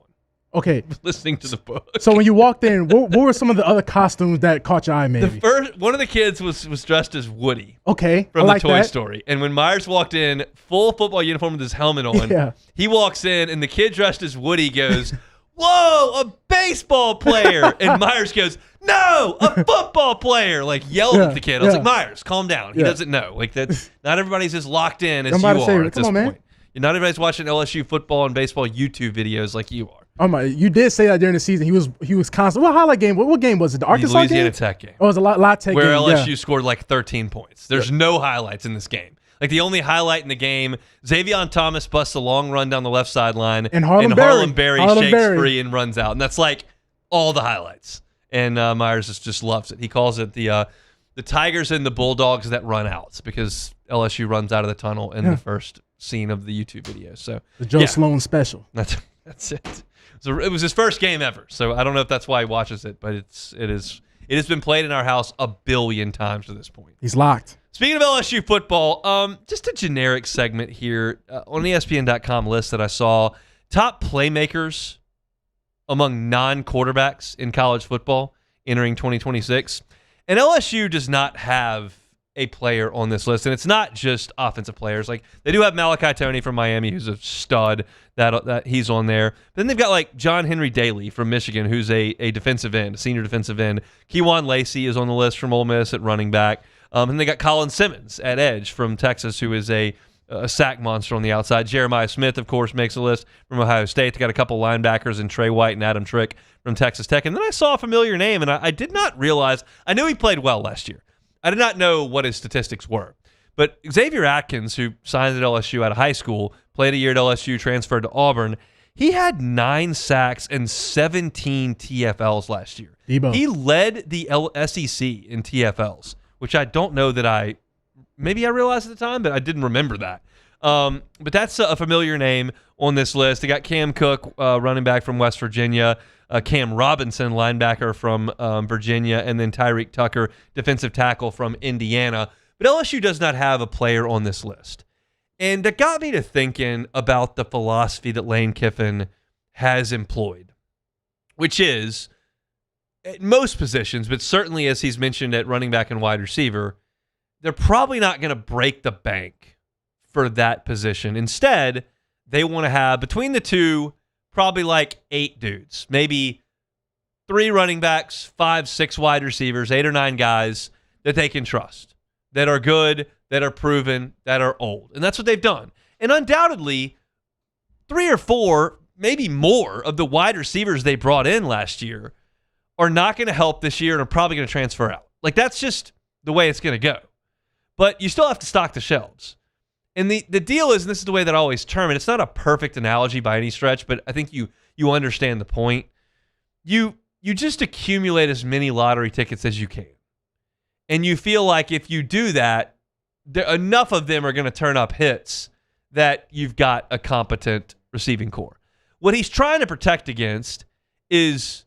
Okay. Listening to the book. So when you walked in, what were some of the other costumes that caught your eye, maybe? One of the kids was dressed as Woody. Okay. From like the Toy that. Story. And when Myers walked in, full football uniform with his helmet on, he walks in, and the kid dressed as Woody goes, "Whoa, a baseball player!" And Myers goes, "No, a football player!" Like yelled at the kid. I was like, "Myers, calm down. He doesn't know. Like that's not everybody's as locked in as you are at this point. Man. Not everybody's watching LSU football and baseball YouTube videos like you are." Oh my! You did say that during the season. He was constant. What highlight game? What game was it? The Arkansas Louisiana game? Tech game. Oh, it was a lot Tech where game. Where LSU scored like 13 points. There's no highlights in this game. Like the only highlight in the game, Xavion Thomas busts a long run down the left sideline, and Harlem Berry shakes free and runs out, and that's like all the highlights. And Myers just loves it. He calls it the the Tigers and the Bulldogs that run outs because LSU runs out of the tunnel in the first scene of the YouTube video. So the Joe Sloan special. That's it. So it was his first game ever. So I don't know if that's why he watches it, but it has been played in our house a billion times to this point. He's locked. Speaking of LSU football, just a generic segment here on ESPN.com list that I saw. Top playmakers among non-quarterbacks in college football entering 2026. And LSU does not have a player on this list. And it's not just offensive players. Like, they do have Malachi Toney from Miami, who's a stud, that he's on there. But then they've got, like, John Henry Daly from Michigan, who's a defensive end, a senior defensive end. Kejuan Lacey is on the list from Ole Miss at running back. And they got Colin Simmons at edge from Texas, who is a sack monster on the outside. Jeremiah Smith, of course, makes a list from Ohio State. They got a couple linebackers in Trey White and Adam Trick from Texas Tech. And then I saw a familiar name, and I did not realize. I knew he played well last year. I did not know what his statistics were. But Xavier Atkins, who signed at LSU out of high school, played a year at LSU, transferred to Auburn. He had 9 sacks and 17 TFLs last year. Debo. He led the SEC in TFLs, which I don't know that maybe I realized at the time, but I didn't remember that. But that's a familiar name on this list. They got Cam Cook, running back from West Virginia, Cam Robinson, linebacker from Virginia, and then Tyreek Tucker, defensive tackle from Indiana. But LSU does not have a player on this list. And that got me to thinking about the philosophy that Lane Kiffin has employed, which is, at most positions, but certainly as he's mentioned at running back and wide receiver, they're probably not going to break the bank for that position. Instead, they want to have, between the two, probably like 8 dudes, maybe 3 running backs, 5, 6 wide receivers, 8 or 9 guys that they can trust, that are good, that are proven, that are old. And that's what they've done. And undoubtedly, 3 or 4, maybe more of the wide receivers they brought in last year are not going to help this year and are probably going to transfer out. Like, that's just the way it's going to go. But you still have to stock the shelves. And the deal is, and this is the way that I always term it, it's not a perfect analogy by any stretch, but I think you understand the point. You just accumulate as many lottery tickets as you can. And you feel like if you do that, enough of them are going to turn up hits that you've got a competent receiving core. What he's trying to protect against is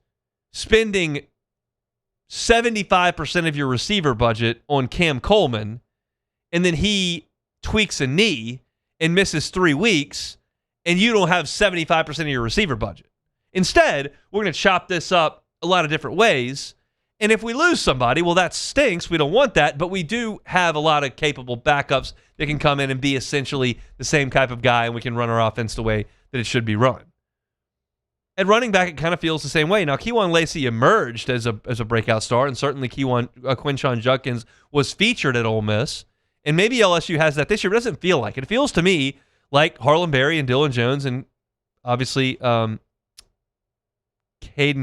spending 75% of your receiver budget on Cam Coleman, and then he tweaks a knee and misses 3 weeks, and you don't have 75% of your receiver budget. Instead, we're going to chop this up a lot of different ways, and if we lose somebody, well, that stinks. We don't want that, but we do have a lot of capable backups that can come in and be essentially the same type of guy, and we can run our offense the way that it should be run. At running back, it kind of feels the same way. Now, Kejuan Lacey emerged as a breakout star, and certainly Quinshon Judkins was featured at Ole Miss. And maybe LSU has that this year, but it doesn't feel like it. It feels to me like Harlan Berry and Dylan Jones and obviously Caden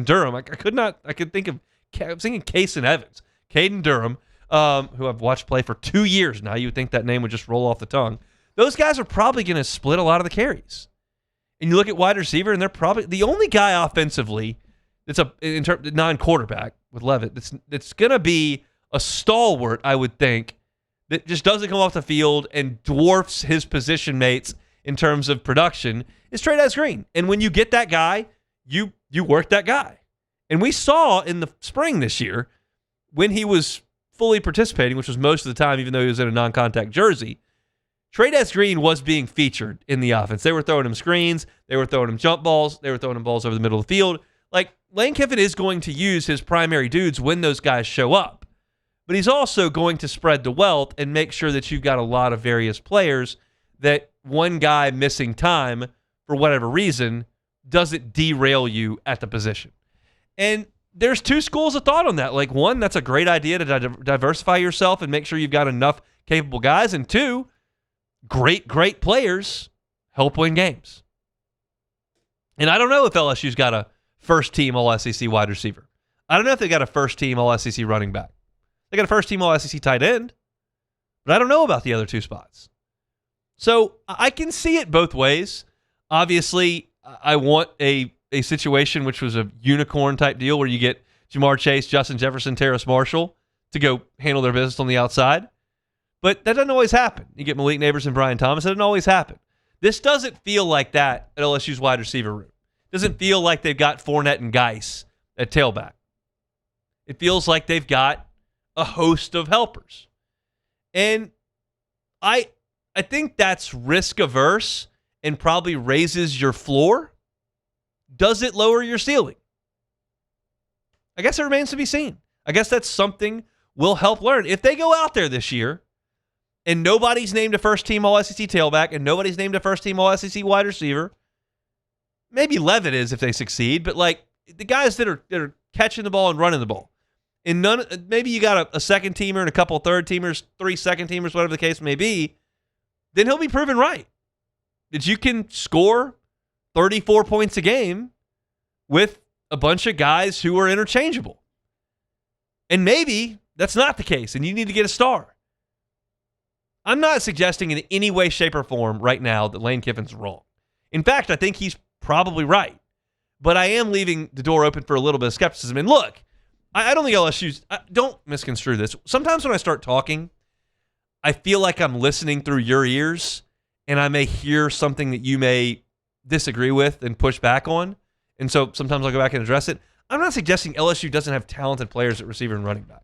Durham. I was thinking Case and Evans. Caden Durham, who I've watched play for 2 years now. You would think that name would just roll off the tongue. Those guys are probably going to split a lot of the carries. And you look at wide receiver, and they're probably the only guy offensively that's non-quarterback with Levitt that's going to be a stalwart, I would think, that just doesn't come off the field and dwarfs his position mates in terms of production is Trey Green. And when you get that guy, you work that guy. And we saw in the spring this year, when he was fully participating, which was most of the time, even though he was in a non-contact jersey, Trey Green was being featured in the offense. They were throwing him screens. They were throwing him jump balls. They were throwing him balls over the middle of the field. Like, Lane Kiffin is going to use his primary dudes when those guys show up. But he's also going to spread the wealth and make sure that you've got a lot of various players, that one guy missing time for whatever reason doesn't derail you at the position. And there's 2 schools of thought on that. Like, 1, that's a great idea to diversify yourself and make sure you've got enough capable guys. And 2, great players help win games. And I don't know if LSU's got a first-team All-SEC wide receiver. I don't know if they got a first-team All-SEC running back. They got a first-team All-SEC tight end, but I don't know about the other 2 spots. So I can see it both ways. Obviously, I want a situation which was a unicorn-type deal where you get Jamar Chase, Justin Jefferson, Terrace Marshall. to go handle their business on the outside. But that doesn't always happen. You get Malik Neighbors and Brian Thomas. That doesn't always happen. This doesn't feel like that at LSU's wide receiver room. It doesn't feel like they've got Fournette and Geis at tailback. It feels like they've got a host of helpers. And I think that's risk averse and probably raises your floor. Does it lower your ceiling? I guess it remains to be seen. I guess that's something we'll help learn. If they go out there this year and nobody's named a first-team All-SEC tailback and nobody's named a first-team All-SEC wide receiver, maybe Levitt is if they succeed, but like the guys that are catching the ball and running the ball, and maybe you got a second-teamer and a couple third-teamers, 3 second-teamers, whatever the case may be, then he'll be proven right that you can score 34 points a game with a bunch of guys who are interchangeable. And maybe that's not the case, and you need to get a star. I'm not suggesting in any way, shape, or form right now that Lane Kiffin's wrong. In fact, I think he's probably right. But I am leaving the door open for a little bit of skepticism. And look, I don't think LSU's... don't misconstrue this. Sometimes when I start talking, I feel like I'm listening through your ears, and I may hear something that you may disagree with and push back on. And so sometimes I'll go back and address it. I'm not suggesting LSU doesn't have talented players at receiver and running back.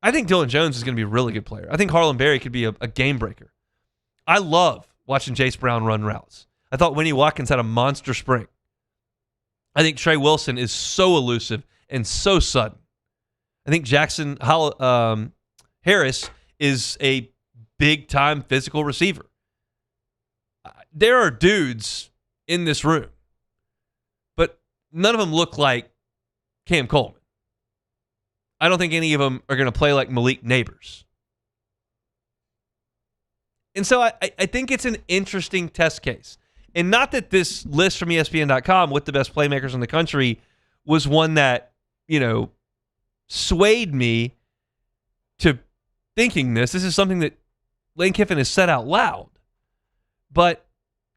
I think Dylan Jones is going to be a really good player. I think Harlan Berry could be a game breaker. I love watching Jace Brown run routes. I thought Winnie Watkins had a monster spring. I think Trey Wilson is so elusive and so sudden. I think Jackson Harris is a big-time physical receiver. There are dudes in this room, but none of them look like Cam Coleman. I don't think any of them are going to play like Malik Neighbors. And so I think it's an interesting test case. And not that this list from ESPN.com with the best playmakers in the country was one that, swayed me to thinking this. This is something that Lane Kiffin has said out loud. But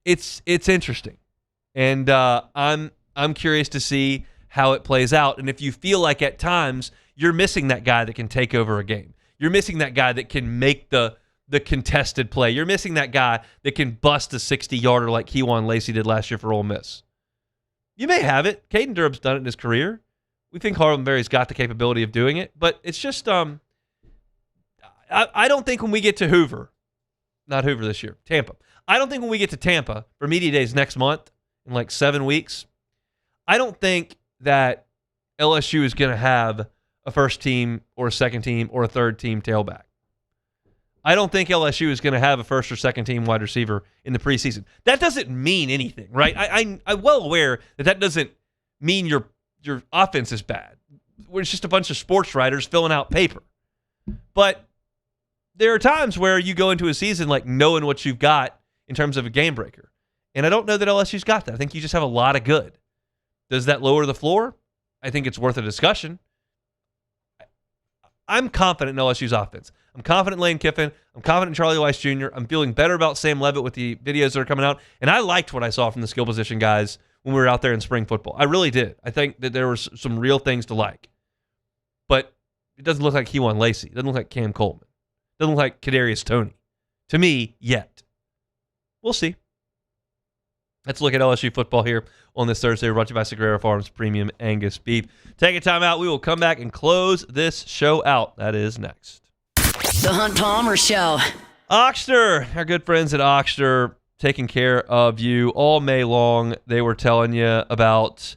it's interesting. And I'm curious to see how it plays out. And if you feel like at times you're missing that guy that can take over a game, you're missing that guy that can make the contested play, you're missing that guy that can bust a 60-yarder like Kejuan Lacey did last year for Ole Miss, you may have it. Caden Durham's done it in his career. We think Harlan Berry's got the capability of doing it, but it's just I don't think when we get to Tampa. I don't think when we get to Tampa for Media Days next month in like 7 weeks, I don't think that LSU is going to have a first team or a second team or a third team tailback. I don't think LSU is going to have a first or second team wide receiver in the preseason. That doesn't mean anything, right? I'm well aware that doesn't mean your offense is bad. It's just a bunch of sports writers filling out paper. But there are times where you go into a season like knowing what you've got in terms of a game breaker. And I don't know that LSU's got that. I think you just have a lot of good. Does that lower the floor? I think it's worth a discussion. I'm confident in LSU's offense. I'm confident in Lane Kiffin. I'm confident in Charlie Weiss Jr. I'm feeling better about Sam Levitt with the videos that are coming out. And I liked what I saw from the skill position guys when we were out there in spring football. I really did. I think that there were some real things to like. But it doesn't look like Kejuan Lacey. It doesn't look like Cam Coleman. It doesn't look like Kadarius Toney. To me, yet. We'll see. Let's look at LSU football here on this Thursday. We're brought to you by Sagrera Farms Premium Angus Beef. Take a time out. We will come back and close this show out. That is next. The Hunt Palmer Show. Ochsner, our good friends at Ochsner, taking care of you all May long. They were telling you about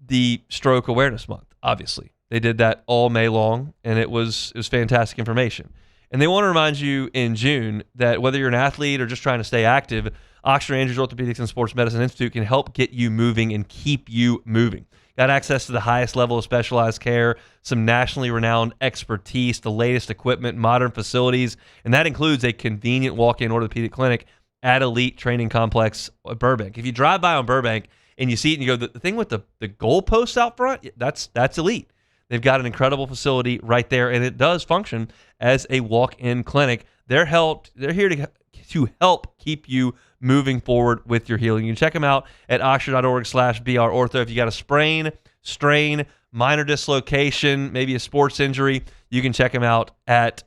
the Stroke Awareness Month, obviously. They did that all May long, and it was fantastic information. And they want to remind you in June that whether you're an athlete or just trying to stay active, Ochsner Andrews Orthopedics and Sports Medicine Institute can help get you moving and keep you moving. Got access to the highest level of specialized care, some nationally renowned expertise, the latest equipment, modern facilities, and that includes a convenient walk-in orthopedic clinic at Elite Training Complex at Burbank. If you drive by on Burbank and you see it and you go, the thing with the goalposts out front, that's Elite. They've got an incredible facility right there, and it does function as a walk-in clinic. They're here to help keep you moving forward with your healing. You can check them out at oxford.org/brortho. If you got a sprain, strain, minor dislocation, maybe a sports injury, you can check them out at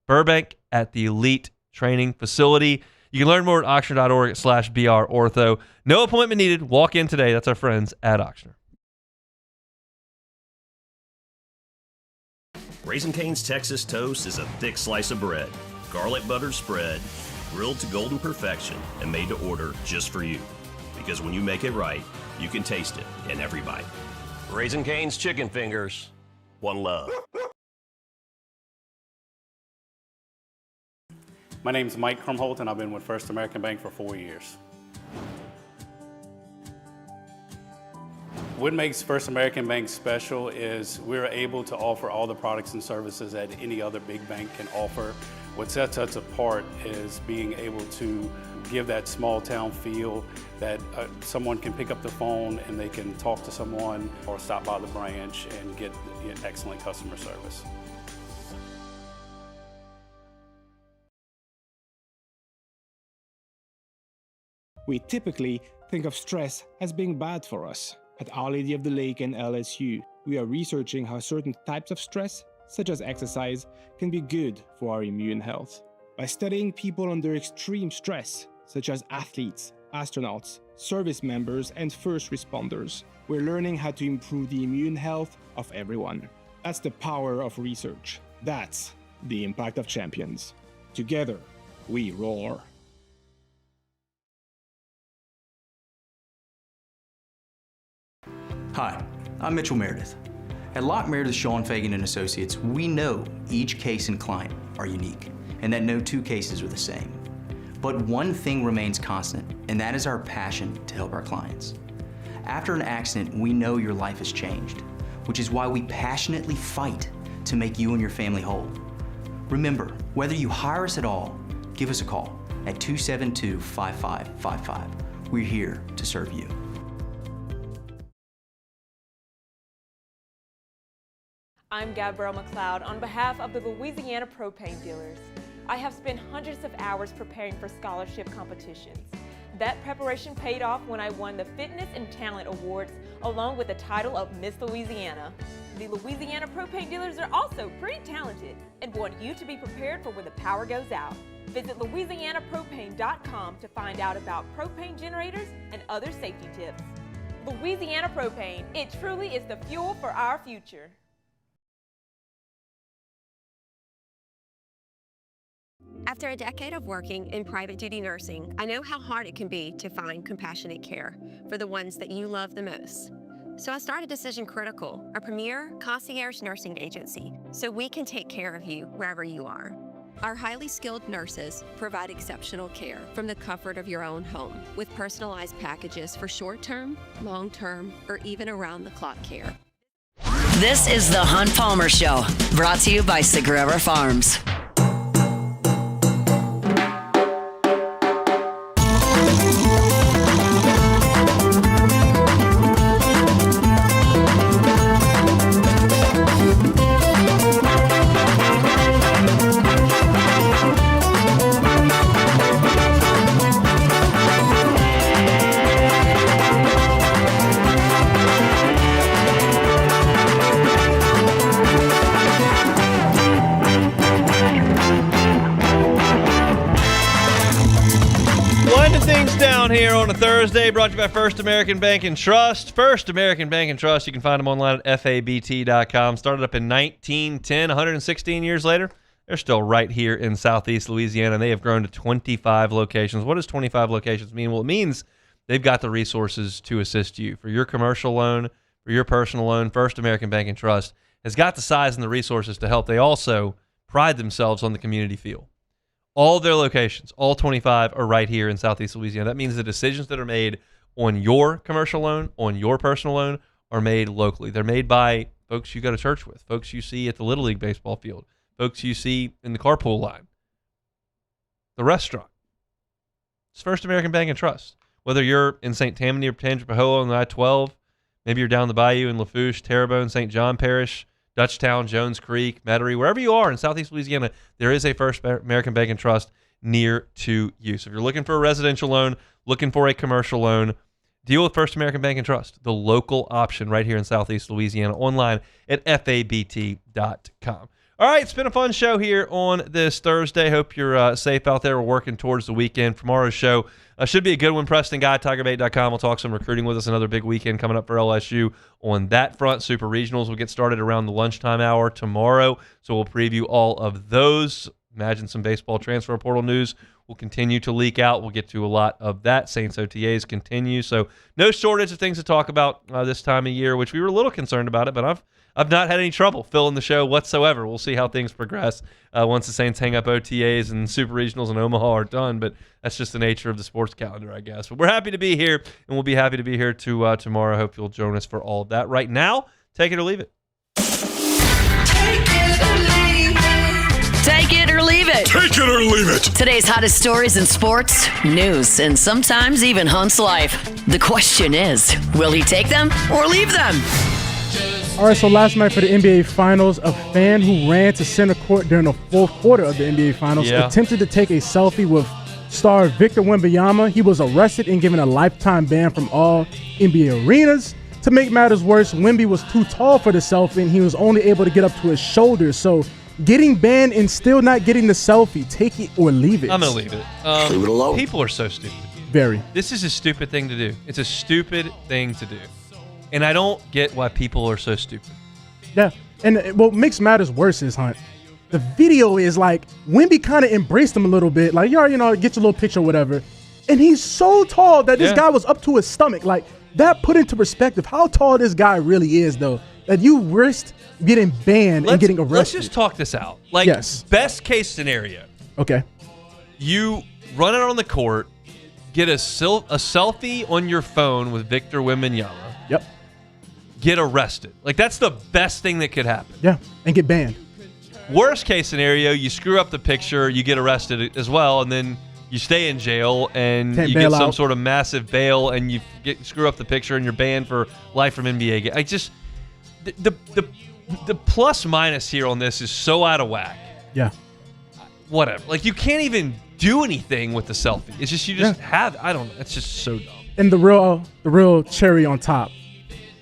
Burbank at the Elite Training Facility. You can learn more at Ochsner.org/BROrtho. No appointment needed. Walk in today. That's our friends at Ochsner. Raising Cane's Texas Toast is a thick slice of bread, garlic buttered spread, grilled to golden perfection, and made to order just for you. Because when you make it right, you can taste it in every bite. Raising Cane's Chicken Fingers. One love. My name's Mike Krumholt, and I've been with First American Bank for 4 years. What makes First American Bank special is we're able to offer all the products and services that any other big bank can offer. What sets us apart is being able to give that small town feel that someone can pick up the phone and they can talk to someone or stop by the branch and get excellent customer service. We typically think of stress as being bad for us. At Our Lady of the Lake and LSU, we are researching how certain types of stress, such as exercise, can be good for our immune health. By studying people under extreme stress, such as athletes, astronauts, service members, and first responders, we're learning how to improve the immune health of everyone. That's the power of research. That's the impact of champions. Together, we roar. Hi, I'm Mitchell Meredith. At Locke Meredith, Sean Fagan and Associates, we know each case and client are unique, and that no two cases are the same. But one thing remains constant, and that is our passion to help our clients. After an accident, we know your life has changed, which is why we passionately fight to make you and your family whole. Remember, whether you hire us at all, give us a call at 272-5555. We're here to serve you. I'm Gabrielle McLeod on behalf of the Louisiana Propane Dealers. I have spent hundreds of hours preparing for scholarship competitions. That preparation paid off when I won the Fitness and Talent Awards along with the title of Miss Louisiana. The Louisiana Propane Dealers are also pretty talented and want you to be prepared for when the power goes out. Visit LouisianaPropane.com to find out about propane generators and other safety tips. Louisiana Propane, it truly is the fuel for our future. After a decade of working in private duty nursing, I know how hard it can be to find compassionate care for the ones that you love the most. So I started Decision Critical, a premier concierge nursing agency, so we can take care of you wherever you are. Our highly skilled nurses provide exceptional care from the comfort of your own home with personalized packages for short-term, long-term, or even around-the-clock care. This is the Hunt Palmer Show, brought to you by Sagrera Farms. Here on a Thursday, brought to you by First American Bank and Trust. First American Bank and Trust, you can find them online at fabt.com. Started up in 1910, 116 years later. They're still right here in Southeast Louisiana, and they have grown to 25 locations. What does 25 locations mean? Well, it means they've got the resources to assist you. For your commercial loan, for your personal loan, First American Bank and Trust has got the size and the resources to help. They also pride themselves on the community feel. All their locations, all 25, are right here in Southeast Louisiana. That means the decisions that are made on your commercial loan, on your personal loan, are made locally. They're made by folks you go to church with, folks you see at the Little League baseball field, folks you see in the carpool line, the restaurant. It's First American Bank and Trust. Whether you're in St. Tammany or Tangipahoa on the I-12, maybe you're down the bayou in Lafourche, Terrebonne, St. John Parish, Dutchtown, Jones Creek, Metairie, wherever you are in Southeast Louisiana, there is a First American Bank and Trust near to you. So if you're looking for a residential loan, looking for a commercial loan, Deal with First American Bank and Trust, the local option right here in Southeast Louisiana, online at fabt.com. All right, it's been a fun show here on this Thursday. Hope you're safe out there. We're working towards the weekend. Tomorrow's show should be a good one. Preston Guy, TigerBait.com will talk some recruiting with us. Another big weekend coming up for LSU on that front. Super Regionals will get started around the lunchtime hour tomorrow, so we'll preview all of those. Imagine some baseball transfer portal news will continue to leak out. We'll get to a lot of that. Saints OTAs continue, so no shortage of things to talk about this time of year, which we were a little concerned about it, but I've not had any trouble filling the show whatsoever. We'll see how things progress once the Saints hang up OTAs and Super Regionals in Omaha are done, but that's just the nature of the sports calendar, I guess. But we're happy to be here, and we'll be happy to be here tomorrow. I hope you'll join us for all of that. Right now, take it or leave it. Take it or leave it. Take it or leave it. Today's hottest stories in sports, news, and sometimes even Hunt's life. The question is, will he take them or leave them? All right, so last night for the NBA Finals, a fan who ran to center court during the fourth quarter of the NBA Finals attempted to take a selfie with star Victor Wembanyama. He was arrested and given a lifetime ban from all NBA arenas. To make matters worse, Wemby was too tall for the selfie, and he was only able to get up to his shoulders. So getting banned and still not getting the selfie, take it or leave it. I'm going to leave it. Leave it alone. People are so stupid. Very. This is a stupid thing to do. It's a stupid thing to do. And I don't get why people are so stupid. Yeah. And what makes matters worse is, Hunt, the video is like Wemby kind of embraced him a little bit. Like, get your little picture or whatever. And he's so tall that this guy was up to his stomach. Like, that put into perspective how tall this guy really is, though. That you risked getting banned and getting arrested. Let's just talk this out. Like, best case scenario. Okay. You run out on the court, get a selfie on your phone with Victor Wembanyama. Yep. Get arrested. Like, that's the best thing that could happen. Yeah, and get banned. Worst case scenario, you screw up the picture, you get arrested as well, and then you stay in jail and you get some sort of massive bail, and you screw up the picture and you're banned for life from NBA. I just the plus minus here on this is so out of whack. Yeah. Whatever. Like, you can't even do anything with the selfie. It's just have. I don't know. It's just so dumb. And the real cherry on top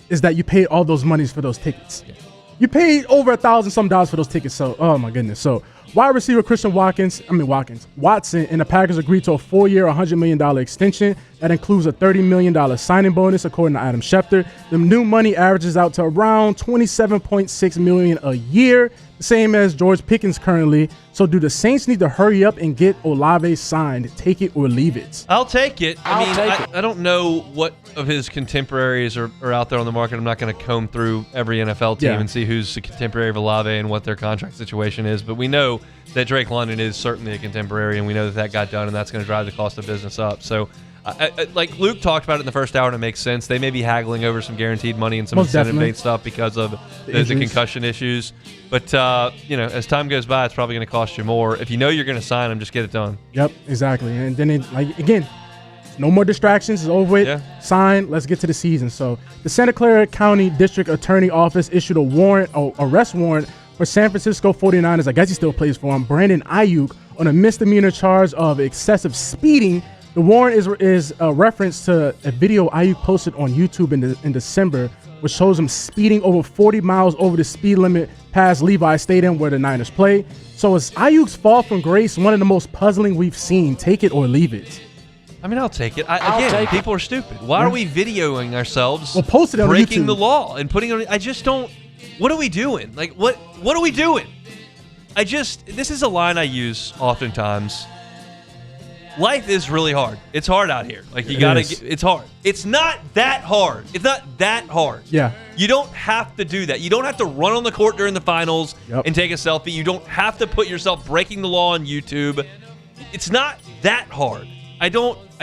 is that you paid all those monies for those tickets. Yeah. You paid over $1,000 for those tickets. So, oh my goodness. So, wide receiver Watson and the Packers agreed to a 4-year, $100 million extension that includes a $30 million signing bonus, according to Adam Schefter. The new money averages out to around $27.6 million a year, the same as George Pickens currently. So, do the Saints need to hurry up and get Olave signed? Take it or leave it? I'll take it. I don't know what of his contemporaries are out there on the market. I'm not going to comb through every NFL team and see who's a contemporary of Olave and what their contract situation is. But we know that Drake London is certainly a contemporary, and we know that got done, and that's going to drive the cost of business up. So, like Luke talked about it in the first hour, and it makes sense. They may be haggling over some guaranteed money and some incentive-based stuff because of the concussion issues. But, as time goes by, it's probably going to cost you more. If you know you're going to sign them, just get it done. Yep, exactly. And then, again, no more distractions. It's over with. Yeah. Sign. Let's get to the season. So the Santa Clara County District Attorney Office issued a arrest warrant for San Francisco 49ers. I guess he still plays for him. Brandon Ayuk on a misdemeanor charge of excessive speeding. The warrant is a reference to a video Ayuk posted on YouTube in December, which shows him speeding over 40 miles over the speed limit past Levi Stadium where the Niners play. So is Ayuk's fall from grace one of the most puzzling we've seen? Take it or leave it. I mean, I'll take it. People are stupid. Why are we videoing ourselves post it on breaking YouTube. the law and putting it on? I just don't. What are we doing? Like, what are we doing? This is a line I use oftentimes. Life is really hard. It's hard out here. Like, it's hard. It's not that hard. It's not that hard. Yeah. You don't have to do that. You don't have to run on the court during the finals and take a selfie. You don't have to put yourself breaking the law on YouTube. It's not that hard. I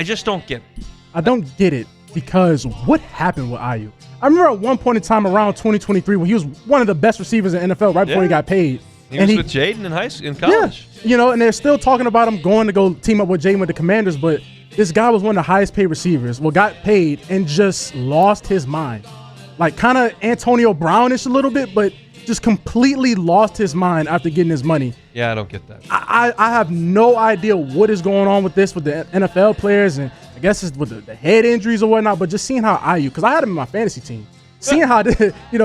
just don't get it. I don't get it because what happened with Ayuk? I remember at one point in time around 2023 when he was one of the best receivers in the NFL right before he got paid. He was with Jaden in college. Yeah, and they're still talking about him going to go team up with Jaden with the Commanders, but this guy was one of the highest paid receivers. Well, got paid and just lost his mind. Like kind of Antonio Brownish a little bit, but just completely lost his mind after getting his money. Yeah, I don't get that. I have no idea what is going on with this with the NFL players, and I guess it's with the head injuries or whatnot, but just seeing how IU, because I had him in my fantasy team, seeing how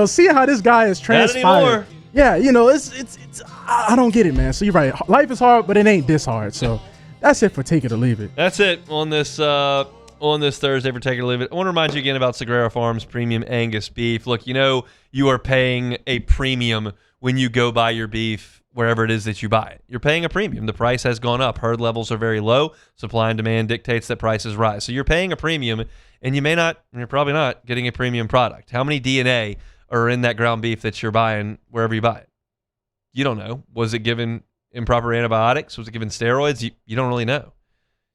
seeing how this guy is transpired. Yeah, it's I don't get it, man. So you're right. Life is hard, but it ain't this hard. So that's it for Take It or Leave It. That's it on this Thursday for Take It or Leave It. I want to remind you again about Sagrera Farms Premium Angus Beef. Look, you are paying a premium when you go buy your beef wherever it is that you buy it. You're paying a premium. The price has gone up. Herd levels are very low. Supply and demand dictates that prices rise. So you're paying a premium, and you're probably not getting a premium product. How many DNA are in that ground beef that you're buying wherever you buy it? You don't know. Was it given improper antibiotics? Was it given steroids? You don't really know.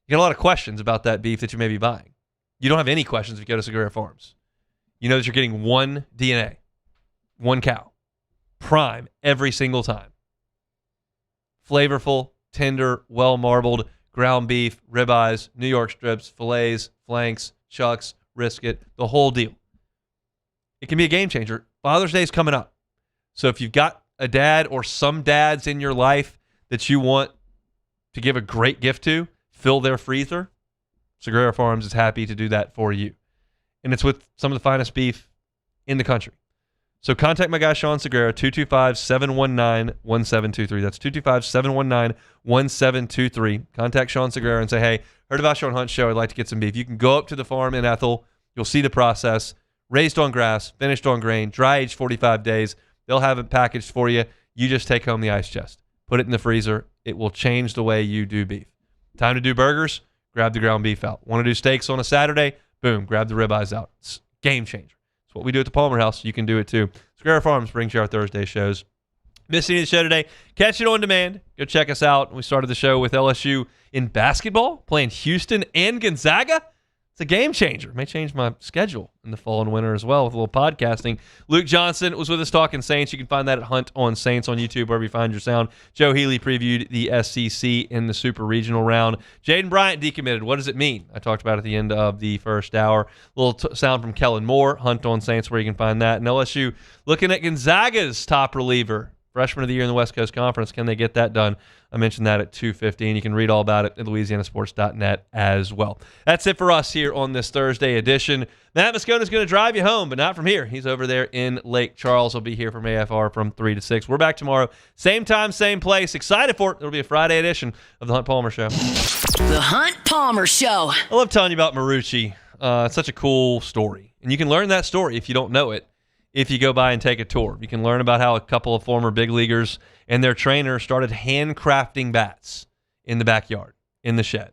You get a lot of questions about that beef that you may be buying. You don't have any questions if you go to Sagrera Farms. You know that you're getting one DNA, one cow, prime every single time. Flavorful, tender, well-marbled, ground beef, ribeyes, New York strips, fillets, flanks, chucks, brisket, the whole deal. It can be a game changer. Father's Day is coming up. So if you've got a dad or some dads in your life that you want to give a great gift to, fill their freezer, Sagrera Farms is happy to do that for you. And it's with some of the finest beef in the country. So contact my guy, Sean Sagrera, 225-719-1723. That's 225-719-1723. Contact Sean Sagrera and say, hey, heard about you on Hunt Show. I'd like to get some beef. You can go up to the farm in Ethel. You'll see the process. Raised on grass, finished on grain, dry aged 45 days. They'll have it packaged for you. You just take home the ice chest. Put it in the freezer. It will change the way you do beef. Time to do burgers? Grab the ground beef out. Want to do steaks on a Saturday? Boom, grab the ribeyes out. It's game changer. It's what we do at the Palmer House. You can do it too. Sagrera Farms brings you our Thursday shows. Missed any of the show today? Catch it on demand. Go check us out. We started the show with LSU in basketball, playing Houston and Gonzaga. It's a game changer. May change my schedule in the fall and winter as well with a little podcasting. Luke Johnson was with us talking Saints. You can find that at Hunt on Saints on YouTube, wherever you find your sound. Joe Healy previewed the SEC in the Super Regional round. Jaden Bryant decommitted. What does it mean? I talked about it at the end of the first hour. A little sound from Kellen Moore, Hunt on Saints, where you can find that. And LSU looking at Gonzaga's top reliever, freshman of the year in the West Coast Conference. Can they get that done? I mentioned that at 2:15. You can read all about it at louisianasports.net as well. That's it for us here on this Thursday edition. Matt Moscona is going to drive you home, but not from here. He's over there in Lake Charles. He'll be here from AFR from 3 to 6. We're back tomorrow. Same time, same place. Excited for it. It'll be a Friday edition of The Hunt Palmer Show. The Hunt Palmer Show. I love telling you about Marucci. It's such a cool story. And you can learn that story if you don't know it. If you go by and take a tour, you can learn about how a couple of former big leaguers and their trainer started handcrafting bats in the backyard, in the shed.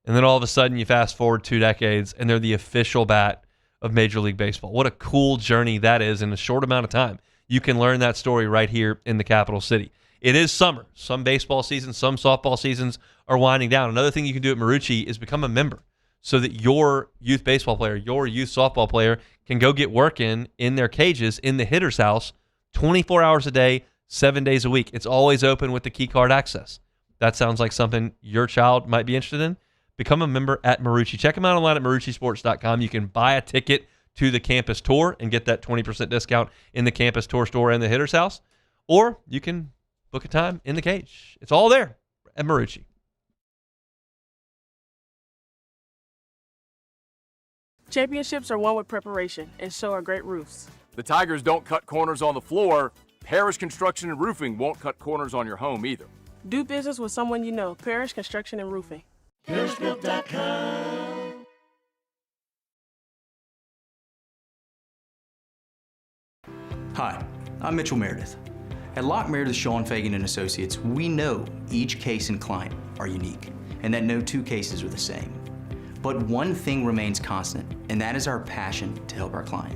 And then all of a sudden, you fast forward 2 decades, and they're the official bat of Major League Baseball. What a cool journey that is in a short amount of time. You can learn that story right here in the capital city. It is summer. Some baseball seasons, some softball seasons are winding down. Another thing you can do at Marucci is become a member so that your youth baseball player, your youth softball player can go get work in their cages in the hitter's house 24 hours a day, 7 days a week. It's always open with the key card access. That sounds like something your child might be interested in. Become a member at Marucci. Check them out online at maruccisports.com. You can buy a ticket to the campus tour and get that 20% discount in the campus tour store and the hitter's house. Or you can book a time in the cage. It's all there at Marucci. Championships are won with preparation, and so are great roofs. The Tigers don't cut corners on the floor. Parrish Construction and Roofing won't cut corners on your home either. Do business with someone you know. Parrish Construction and Roofing. ParrishBuilt.com. Hi, I'm Mitchell Meredith. At Locke Meredith, Sean Fagan and Associates, we know each case and client are unique, and that no 2 cases are the same. But one thing remains constant, and that is our passion to help our client.